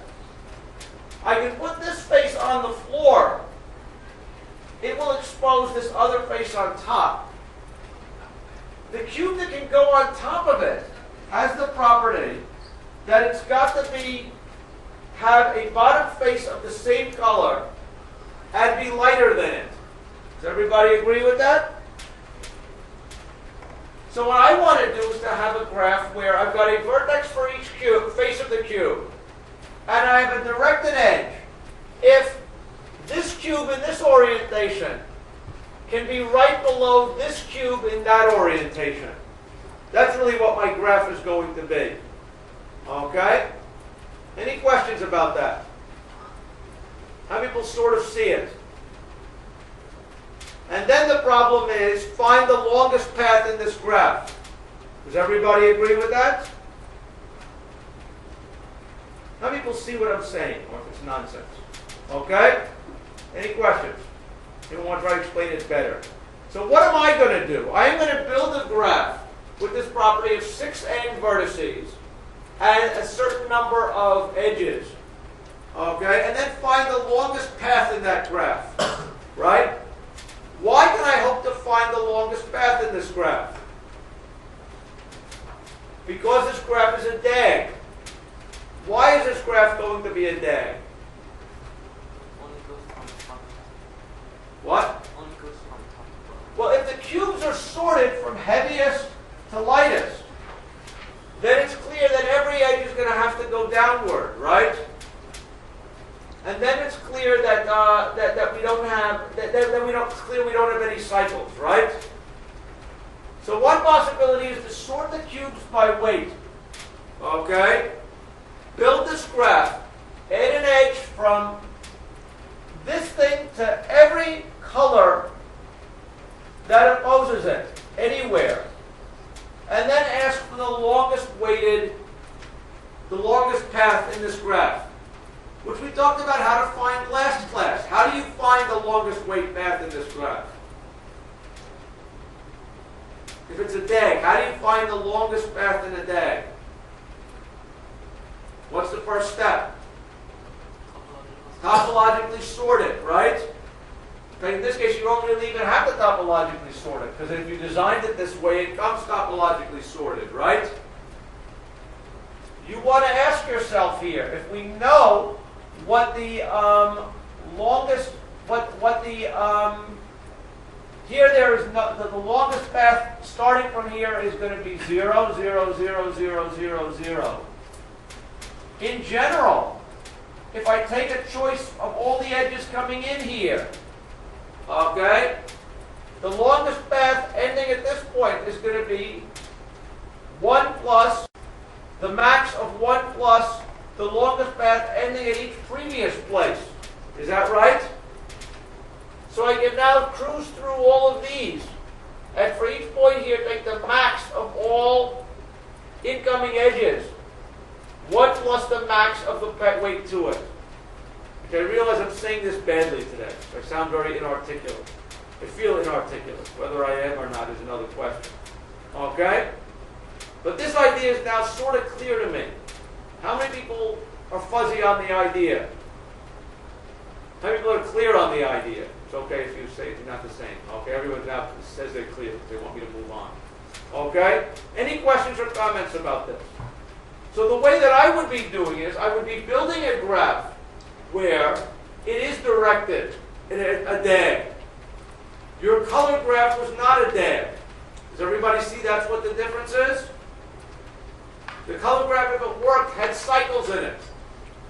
I can put this face on the floor. It will expose this other face on top. The cube that can go on top of it has the property that it's got to have a bottom face of the same color and be lighter than it. Does everybody agree with that? So what I want to do is to have a graph where I've got a vertex for each face of the cube, and I have a directed edge. If this cube in this orientation can be right below this cube in that orientation, that's really what my graph is going to be. Okay? Any questions about that? How many people sort of see it? And then the problem is, find the longest path in this graph. Does everybody agree with that? How many people see what I'm saying, or if it's nonsense? Okay? Any questions? Anyone want to try to explain it better? So what am I going to do? I am going to build a graph with this property of 6 end vertices and a certain number of edges. Okay? And then find the longest path in that graph. Right? Why can I hope to find the longest path in this graph? Because this graph is a DAG. Why is this graph going to be a DAG? Only goes from top. What? Only goes from top to bottom. Well, if the cubes are sorted from heaviest to lightest, then it's clear that every edge is going to have to go downward, right? And then it's clear that that we don't have we don't have any cycles, right? So one possibility is to sort the cubes by weight. Okay? Build this graph. Add an edge from this thing to every color that opposes it, anywhere. And then ask for the longest path in this graph, which we talked about how to find last class. How do you find the longest weight path in this graph? If it's a DAG, how do you find the longest path in a DAG? What's the first step? Topologically sort it, right? Okay, in this case, you don't really even have to topologically sort it, because if you designed it this way, it comes topologically sorted, right? You want to ask yourself here, if we know what the the longest path starting from here is going to be 0, 0, 0, 0, 0, 0. In general, if I take a choice of all the edges coming in here, okay, the longest path ending at this point is going to be 1 plus the max of 1 plus the longest path ending at each previous place. Is that right? So I can now cruise through all of these. And for each point here, take the max of all incoming edges. 1 plus the max of the weight to it. Okay, I realize I'm saying this badly today. I sound very inarticulate. I feel inarticulate. Whether I am or not is another question. Okay? But this idea is now sort of clear to me. How many people are fuzzy on the idea? How many people are clear on the idea? It's okay if you say it's not the same. Okay, everyone now says they're clear. They want me to move on. Okay? Any questions or comments about this? So the way that I would be doing is I would be building a graph where it is directed in a DAG. Your color graph was not a DAG. Does everybody see that's what the difference is? The color graph, if it worked, had cycles in it.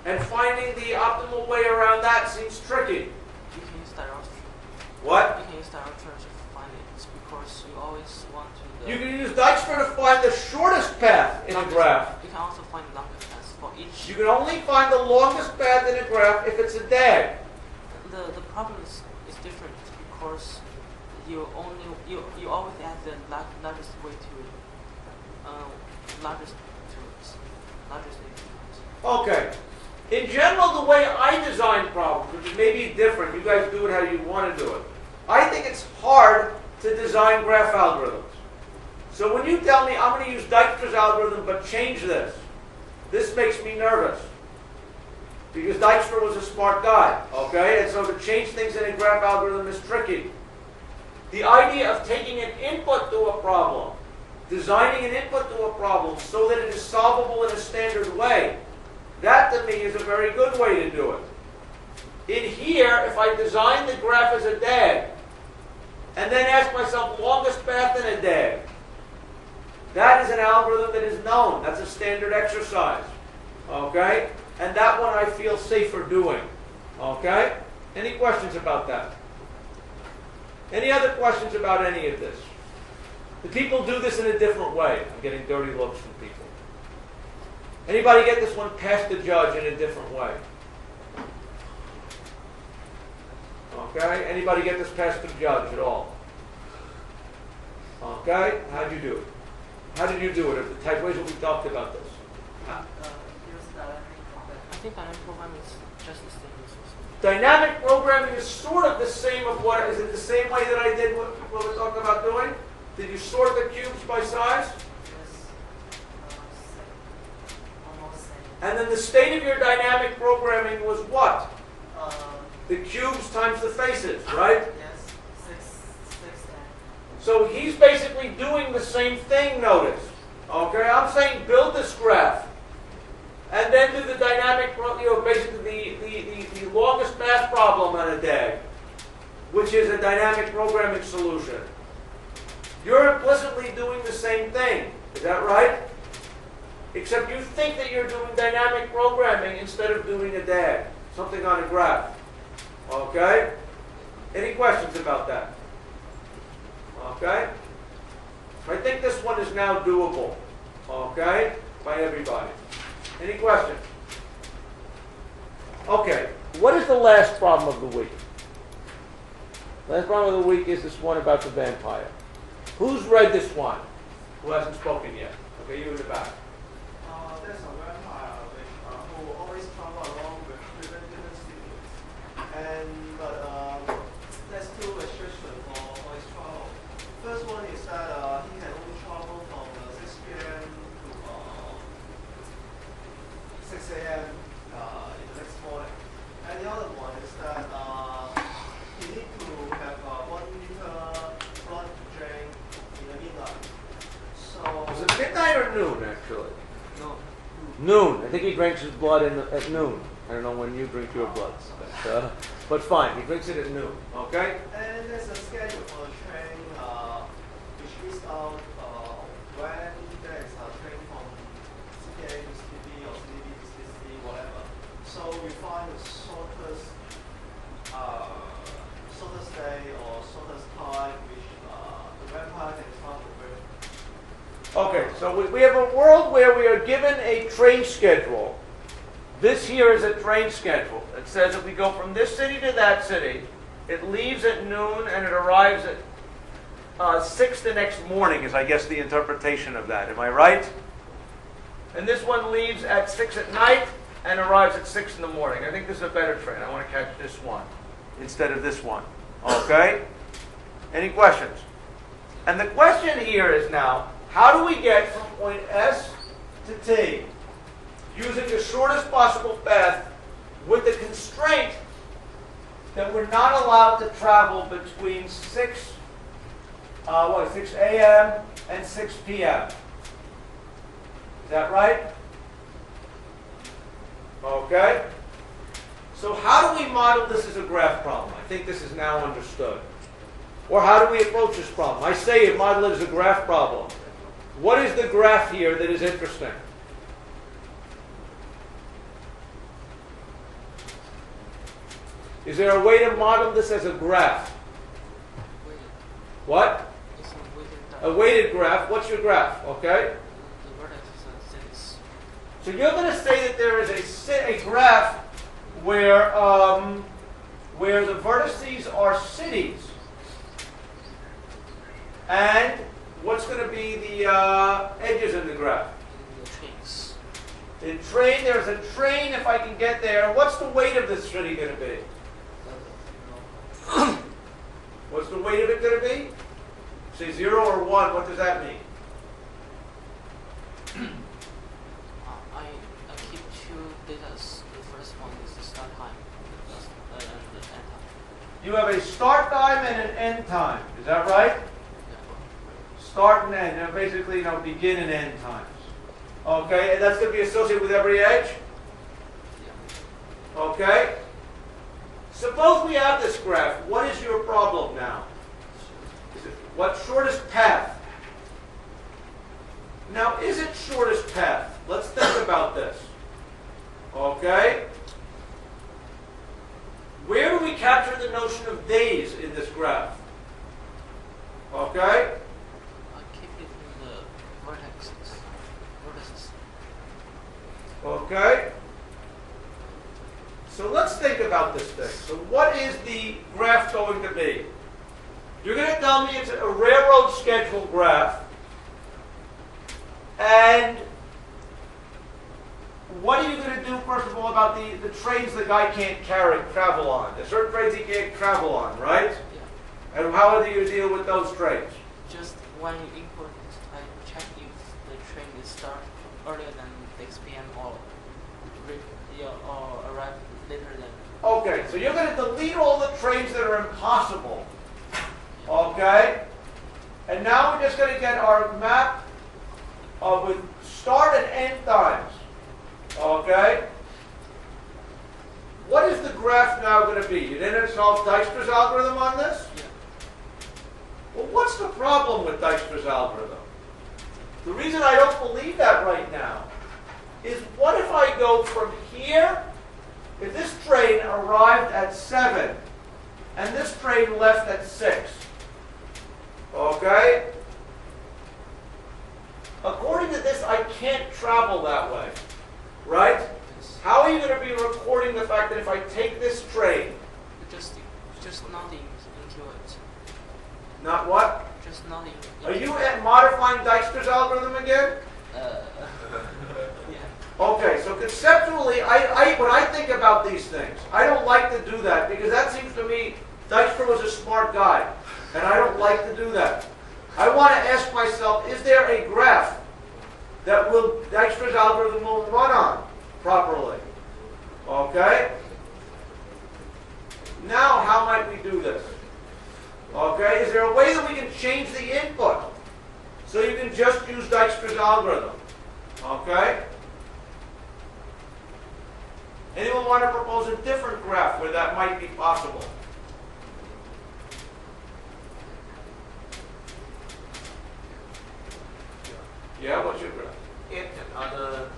And finding the optimal way around that seems tricky. You can use direction. What? You can use direction to find it. It's because you always want to. You can use Dijkstra to find the shortest path in a graph. You can also find the longest path for each. You can only find the longest path in a graph if it's a DAG. The problem is course, you always add the largest way to largest way. Okay. In general, the way I design problems, which may be different, you guys do it how you want to do it. I think it's hard to design graph algorithms. So when you tell me I'm going to use Dijkstra's algorithm but change this makes me nervous. Because Dijkstra was a smart guy, okay? And so to change things in a graph algorithm is tricky. The idea of taking an input to a problem, designing an input to a problem so that it is solvable in a standard way, that to me is a very good way to do it. In here, if I design the graph as a DAG, and then ask myself longest path in a DAG, that is an algorithm that is known. That's a standard exercise. Okay? And that one I feel safer doing. Okay? Any questions about that? Any other questions about any of this? The people do this in a different way. I'm getting dirty looks from people. Anybody get this one past the judge in a different way? Okay? Anybody get this past the judge at all? Okay? How'd you do it? How did you do it? The type ways that we talked about this. I think dynamic programming is just the same as this. Dynamic programming is sort of the same of what, is it the same way that I did what we're talking about doing? Did you sort the cubes by size? Almost same. And then the state of your dynamic programming was what? The cubes times the faces, right? Yes, six and So he's basically doing the same thing, notice. Okay, I'm saying build this graph. And then do the dynamic, basically the longest math problem on a DAG, which is a dynamic programming solution. You're implicitly doing the same thing. Is that right? Except you think that you're doing dynamic programming instead of doing a DAG, something on a graph. Okay? Any questions about that? Okay? I think this one is now doable. Okay? By everybody. Any questions? Okay. What is the last problem of the week? Last problem of the week is this one about the vampire. Who's read this one? Who hasn't spoken yet? Okay, you in the back. There's a vampire who always travel along with different cities. But there's two restrictions for his travel. First one is that he can only travel from 6 p.m. to 6 a.m. In the next morning. And the other one is that he needs to have 1 liter blood to drink in the midnight. So Was it midnight or noon, actually? No. Noon. I think he drinks his blood at noon. I don't know when you drink your blood. But fine, he drinks it at noon. Okay? And there's a schedule for the train, which lists out when there is a train from CTA to CTB or CTB to CTC, whatever. So we find the shortest day or shortest time which the vampire can travel with. Okay, so we have a world where we are given a train schedule. This here is a train schedule. It says if we go from this city to that city, it leaves at noon and it arrives at 6 the next morning is, I guess, the interpretation of that. Am I right? And this one leaves at 6 at night and arrives at 6 in the morning. I think this is a better train. I want to catch this one instead of this one. Okay? Any questions? And the question here is now, how do we get from point S to T using the shortest possible path with the constraint that we're not allowed to travel between 6 a.m. and 6 p.m. Is that right? Okay. So how do we model this as a graph problem? I think this is now understood. Or how do we approach this problem? I say model it as a graph problem. What is the graph here that is interesting? Is there a way to model this as a graph? What? It's a weighted graph. A weighted graph. What's your graph? Okay? The vertex is a 6. So you're going to say that there is a graph where the vertices are cities And what's going to be the edges in the graph? The trains. The train, there's a train if I can get there. What's the weight of this city going to be? What's the weight of it going to be? Say 0 or 1, what does that mean? I keep two data. The first one is the start time, and the end time. You have a start time and an end time. Is that right? Start and end. Now basically, begin and end times. Okay, and that's going to be associated with every edge? Okay? Suppose we have this graph. What is your problem now? What shortest path? Now, is it shortest path? Let's think about this. Okay? Where do we capture the notion of days in this graph? Okay? I keep it in the vertices. Okay? So let's think about this thing. So what is the graph going to be? You're going to tell me it's a railroad schedule graph. And what are you going to do, first of all, about the trains the guy can't travel on? There's certain trains he can't travel on, right? Yeah. And how do you deal with those trains? Just when you import it, I check if the train is start earlier than 6 p.m. or arrive later than. Okay, so you're going to delete all the trains that are impossible. Okay? And now we're just going to get our map with start and end times. Okay? What is the graph now going to be? You didn't solve Dijkstra's algorithm on this? Yeah. Well, what's the problem with Dijkstra's algorithm? The reason I don't believe that right now is what if I go from here, if this train arrived at 7 and this train left at 6, okay? According to this, I can't travel that way, right? How are you going to be recording the fact that if I take this train, Just nothing into it. not what? Just nothing. Are you modifying Dijkstra's algorithm again? Yeah. Okay, so conceptually, when I think about these things, I don't like to do that because that seems to me, Dijkstra was a smart guy, and I don't like to do that. I want to ask myself, is there a graph that Dijkstra's algorithm will run on properly? Okay? Now, how might we do this? Okay, is there a way that we can change the input so you can just use Dijkstra's algorithm? Okay? Anyone want to propose a different graph where that might be possible? Yeah, what's your graph? In another,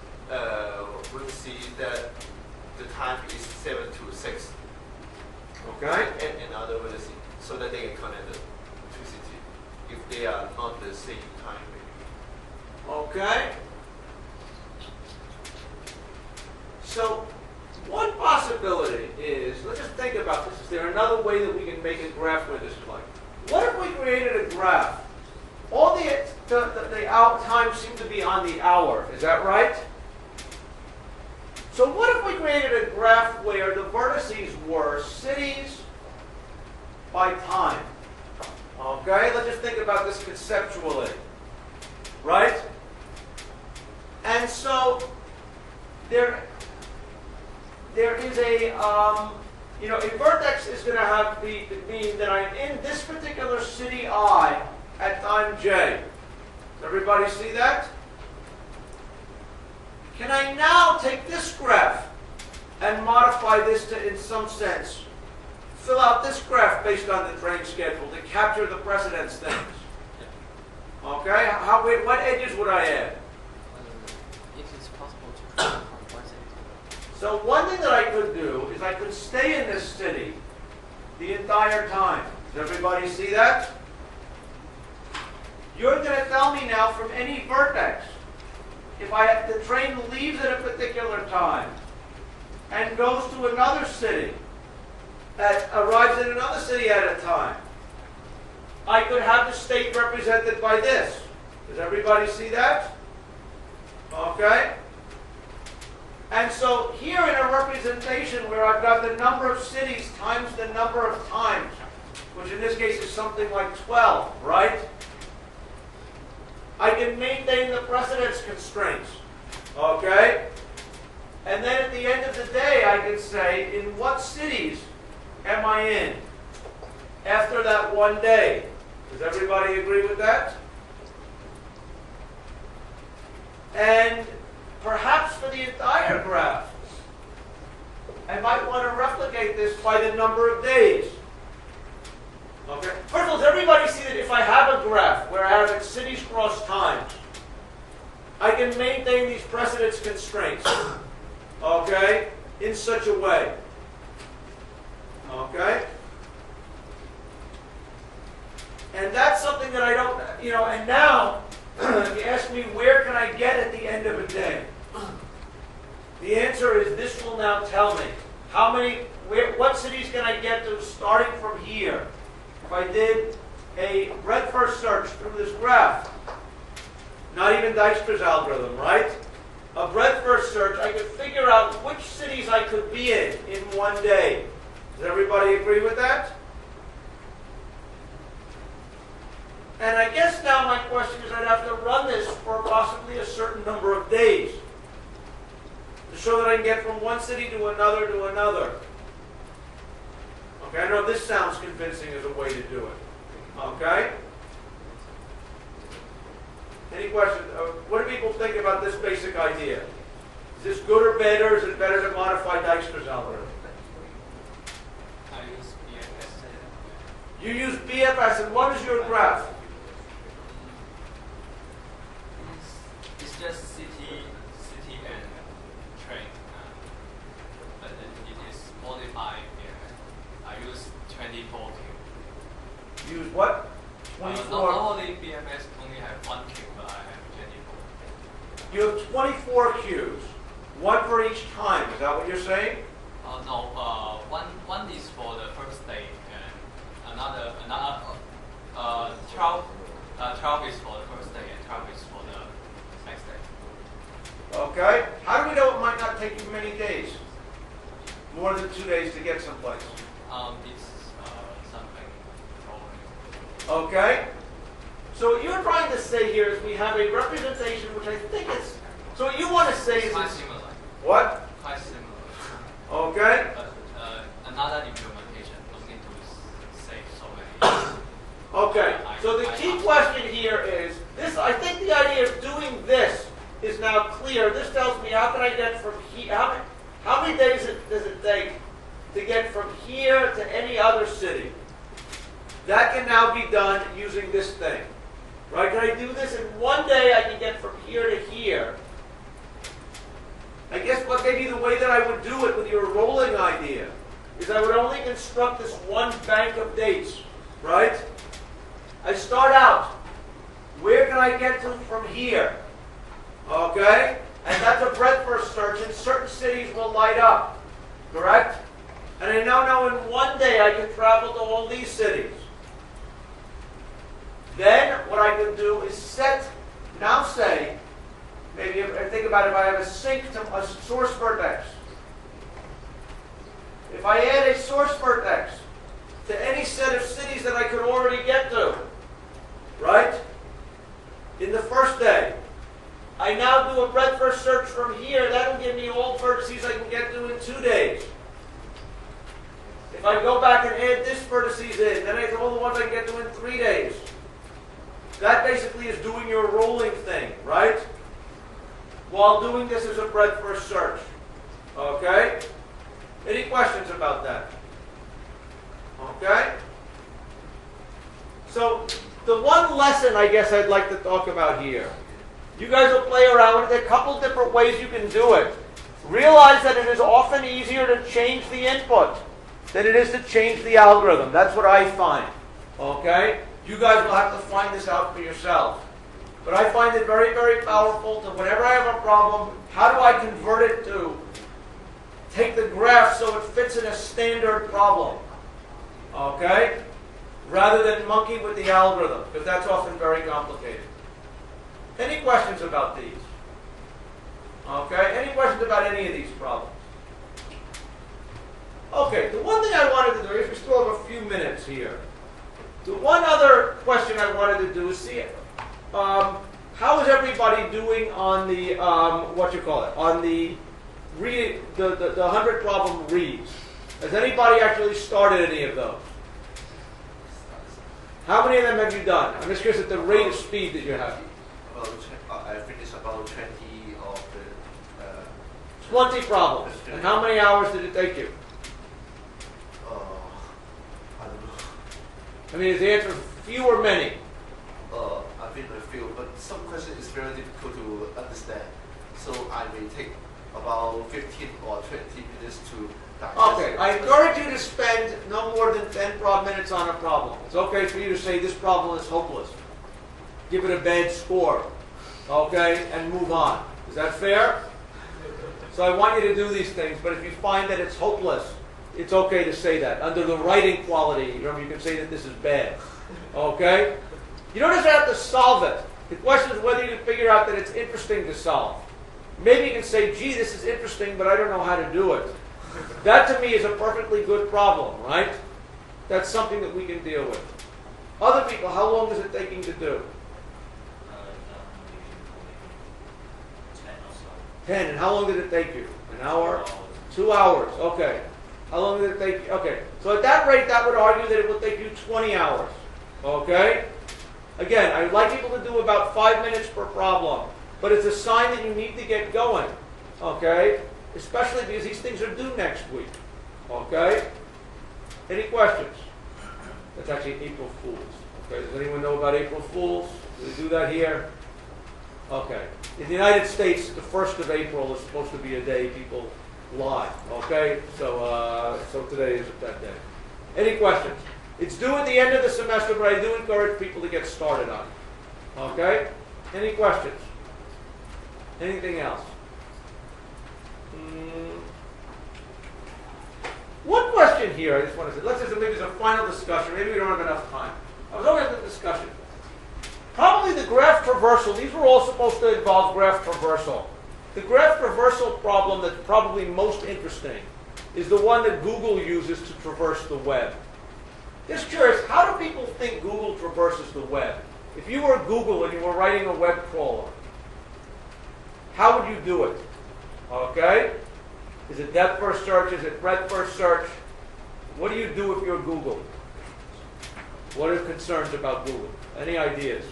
we'll see that the time is 7 to 6. Okay? And another we'll see, so that they can connect the electricity if they are not the same time. Okay? So, one possibility is, let's just think about this. Is there another way that we can make a graph where this is like? What if we created a graph? All the out times seem to be on the hour. Is that right? So what if we created a graph where the vertices were cities by time? Okay, let's just think about this conceptually. Right? And so there is a vertex is going to have mean that I'm in this particular city I at time j. Does everybody see that? Can I now take this graph and modify this to, in some sense, fill out this graph based on the train schedule to capture the precedence things? Okay, what edges would I add? If it's possible to travel from one city to So one thing that I could do is I could stay in this city the entire time. Does everybody see that? You're going to tell me now from any vertex, if the train leaves at a particular time and goes to another city, arrives in another city at a time, I could have the state represented by this. Does everybody see that? Okay? And so here in a representation where I've got the number of cities times the number of times, which in this case is something like 12, right? I can maintain the precedence constraints. Okay? And then at the end of the day, I can say, in what cities am I in after that one day? Does everybody agree with that? And perhaps for the entire graph, I might want to replicate this by the number of days. Okay? First of all, does everybody see that if I have a graph where I have its cities cross times, I can maintain these precedence constraints, okay, in such a way. Okay? And that's something that I don't, and now, if you ask me where can I get at the end of a day, the answer is this will now tell me what cities can I get to starting from here. If I did a breadth first search through this graph, not even Dijkstra's algorithm, right? A breadth first search, I could figure out which cities I could be in one day. Does everybody agree with that? And I guess now my question is I'd have to run this for possibly a certain number of days to show that I can get from one city to another to another. Okay, I know this sounds convincing as a way to do it. Okay? Any questions? What do people think about this basic idea? Is this good or bad, or is it better to modify Dijkstra's algorithm? I use BFS. You use BFS, and what is your graph? It's just city and train, but it is modified BFS. I use 24 Q. Use what? Not 24. only BFS only have 1 Q, but I have 24. You have 24 queues, one for each time. Is that what you're saying? No, one is for the first day, and another 12 is for the first day, and 12 is for the next day. Okay. How do we know it might not take you many days? More than 2 days to get someplace. It's something rolling. Okay? So what you're trying to say here is we have a representation which I think is... So what you want to say is... Quite similar. What? Quite similar. Okay? But another implementation don't need to save so many. Okay. So the key question here is, this. I think the idea of doing this is now clear. This tells me how can I get from here... How many days does it take to get from here to any other city? That can now be done using this thing. Right? Can I do this in one day? I can get from here to here. I guess what maybe the way that I would do it with your rolling idea is I would only construct this one bank of dates. Right? I start out. Where can I get to from here? Okay? And that's a breadth first search, and certain cities will light up. Correct? And I now know in one day I can travel to all these cities. Then what I can do is now say, maybe think about if I have a sink to a source vertex. If I add a source vertex to any set of cities that I could already get to, right? In the first day, I now do a breadth first search from here. That'll give me all vertices I can get to in 2 days. If I go back and add this vertices in, then I have all the ones I can get to in 3 days. That basically is doing your rolling thing, right? While doing this as a breadth first search. Okay? Any questions about that? Okay? So, the one lesson I guess I'd like to talk about here. You guys will play around with it. A couple different ways you can do it. Realize that it is often easier to change the input than it is to change the algorithm. That's what I find. Okay? You guys will have to find this out for yourself. But I find it very, very powerful to whenever I have a problem, how do I convert it to take the graph so it fits in a standard problem? Okay? rather than monkey with the algorithm, because that's often very complicated. Any questions about these? Okay, any questions about any of these problems? Okay, the one thing I wanted to do, if we still have a few minutes here, the one other question I wanted to do is see how is everybody doing on the, on the read, the 100 problem reads? Has anybody actually started any of those? How many of them have you done? I'm just curious at the rate of speed that you have. I finished about 20 of the 20 problems. And how many hours did it take you? I don't know. I mean, is the answer few or many? I think a few, but some questions is very difficult to understand. So I may take about 15 or 20 minutes to digest. Okay, I encourage you to spend no more than 10 minutes on a problem. It's okay for you to say this problem is hopeless. Give it a bad score, okay, and move on. Is that fair? So I want you to do these things, but if you find that it's hopeless, it's okay to say that. Under the writing quality, remember, you can say that this is bad, okay? You don't just have to solve it. The question is whether you can figure out that it's interesting to solve. Maybe you can say, gee, this is interesting, but I don't know how to do it. That, to me, is a perfectly good problem, right? That's something that we can deal with. Other people, how long is it taking to do? 10. And how long did it take you? An hour? 2 hours. Okay. How long did it take you? Okay. So at that rate, that would argue that it will take you 20 hours. Okay? Again, I would like people to do about 5 minutes per problem. But it's a sign that you need to get going. Okay? Especially because these things are due next week. Okay? Any questions? That's actually April Fool's. Okay? Does anyone know about April Fool's? Do they do that here? Okay. In the United States, the 1st of April is supposed to be a day people lie. Okay? So today is that day. Any questions? It's due at the end of the semester, but I do encourage people to get started on it. Okay? Any questions? Anything else? One question here, I just want to say, let's just maybe it's a final discussion. Maybe we don't have enough time. I was always in the discussion. Probably the graph traversal, these were all supposed to involve graph traversal. The graph traversal problem that's probably most interesting is the one that Google uses to traverse the web. Just curious, how do people think Google traverses the web? If you were Google and you were writing a web crawler, how would you do it? Okay? Is it depth first search? Is it breadth first search? What do you do if you're Google? What are concerns about Google? Any ideas?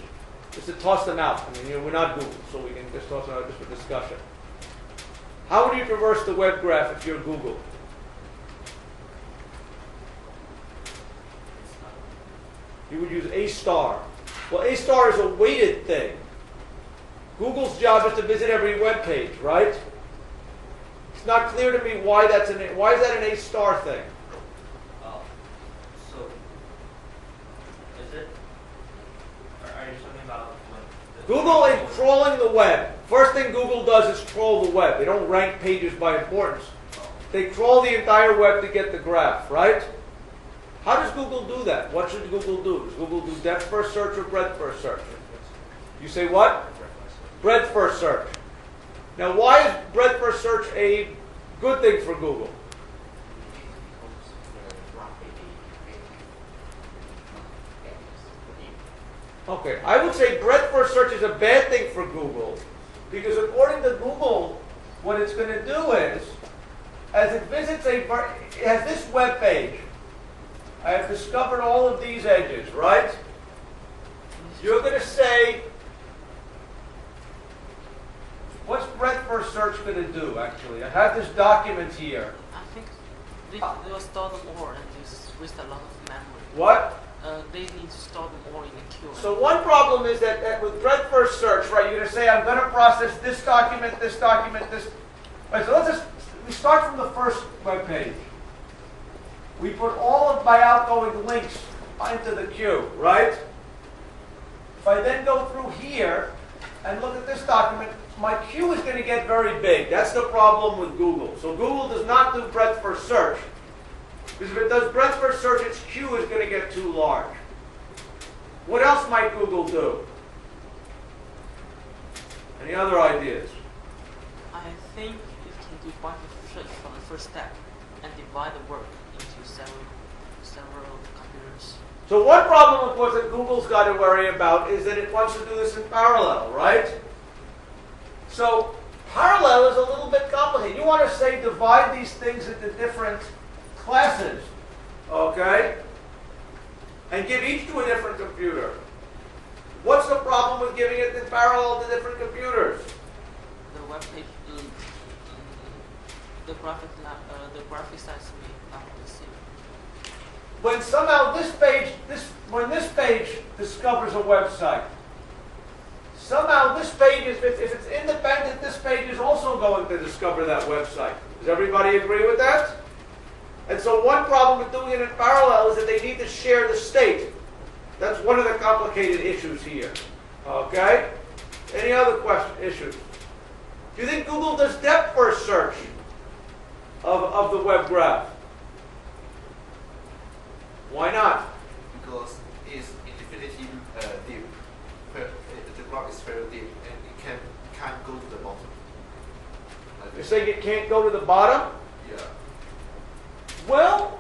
Just to toss them out. I mean, we're not Google, so we can just toss them out just for discussion. How would you traverse the web graph if you're Google? You would use A star. Well, A star is a weighted thing. Google's job is to visit every web page, right? It's not clear to me why that's why is that an A star thing? So, is it? Are you talking about when Google is crawling the web. First thing Google does is crawl the web. They don't rank pages by importance. They crawl the entire web to get the graph, right? How does Google do that? What should Google do? Does Google do depth first search or breadth first search? You say what? Breadth first search. Now, why is breadth first search a good thing for Google? Okay, I would say breadth first search is a bad thing for Google because according to Google, what it's going to do is, as it visits it has this web page. I have discovered all of these edges, right? You're going to say, what's breadth first search going to do, actually? I have this document here. I think they will store them all and just waste a lot of memory. What? They need to store them all in a queue. So one problem is that with breadth first search, right, you're going to say, I'm going to process this document, this document, this. Right, so we start from the first web page. We put all of my outgoing links into the queue, right? If I then go through here and look at this document, my queue is going to get very big. That's the problem with Google. So Google does not do breadth first search. Because if it does breadth first search, its queue is going to get too large. What else might Google do? Any other ideas? I think it can do bifurcation from the first step and divide the work into several computers. So one problem, of course, that Google's got to worry about is that it wants to do this in parallel, right? So parallel is a little bit complicated. You want to say divide these things into different classes, okay? And give each to a different computer. What's the problem with giving it in parallel to different computers? The web page, the graphic size may not be the same. When somehow when this page discovers a website, somehow this page is, if it's independent, this page is also going to discover that website. Does everybody agree with that? And so one problem with doing it in parallel is that they need to share the state. That's one of the complicated issues here. Okay? Any other issues? Do you think Google does depth first search of the web graph? Why not? Because it's infinitely deep. The graph is very deep and it can't go to the bottom. You're saying it can't go to the bottom? Yeah. Well,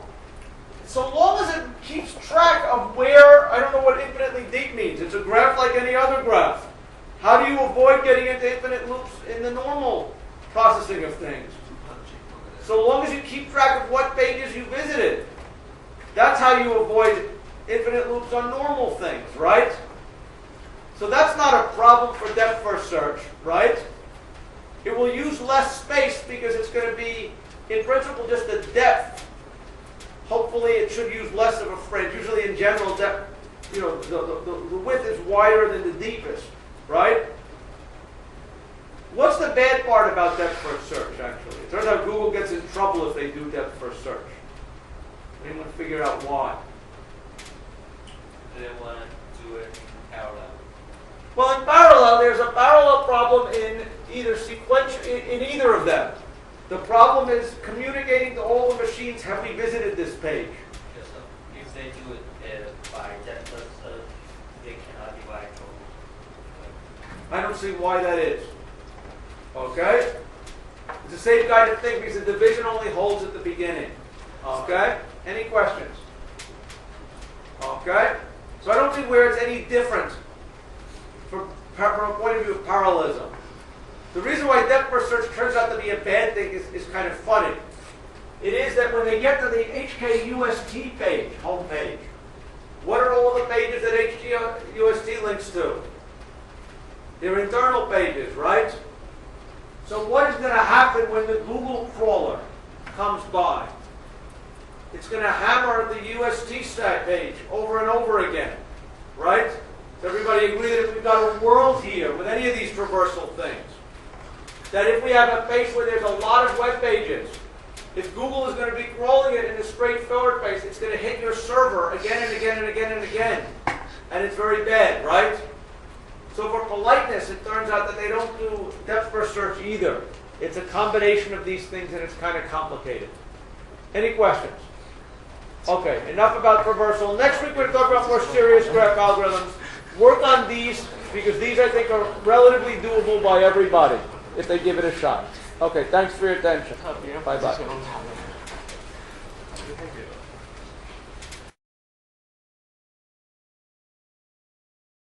so long as it keeps track of where, I don't know what infinitely deep means. It's a graph like any other graph. How do you avoid getting into infinite loops in the normal processing of things? So long as you keep track of what pages you visited. That's how you avoid infinite loops on normal things, right? So that's not a problem for depth first search, right? It will use less space because it's going to be, in principle, just the depth. Hopefully it should use less of a fringe. Usually in general, depth, the width is wider than the deepest, right? What's the bad part about depth first search, actually? It turns out Google gets in trouble if they do depth first search. Anyone figure out why? They want to do it in parallel. Well, in parallel, there's a parallel problem in either in either of them. The problem is communicating to all the machines, have we visited this page? Yes, so if they do it by depth first search, they cannot divide over. I don't see why that is. Okay? It's a safe guided thing because the division only holds at the beginning. Okay? Any questions? Okay? So I don't see where it's any different from a point of view of parallelism. The reason why depth first search turns out to be a bad thing is kind of funny. It is that when they get to the HKUST page, home page, what are all the pages that HKUST links to? They're internal pages, right? So what is going to happen when the Google crawler comes by? It's going to hammer the UST stack page over and over again, right? Does everybody agree that if we've got a world here with any of these traversal things, that if we have a page where there's a lot of web pages, if Google is going to be crawling it in a straightforward pace, it's going to hit your server again and again and again and again. And it's very bad, right? So for politeness, it turns out that they don't do depth first search either. It's a combination of these things and it's kind of complicated. Any questions? Okay, enough about traversal. Next week we're going to talk about more serious graph algorithms. Work on these because these I think are relatively doable by everybody if they give it a shot. Okay, thanks for your attention. Bye-bye.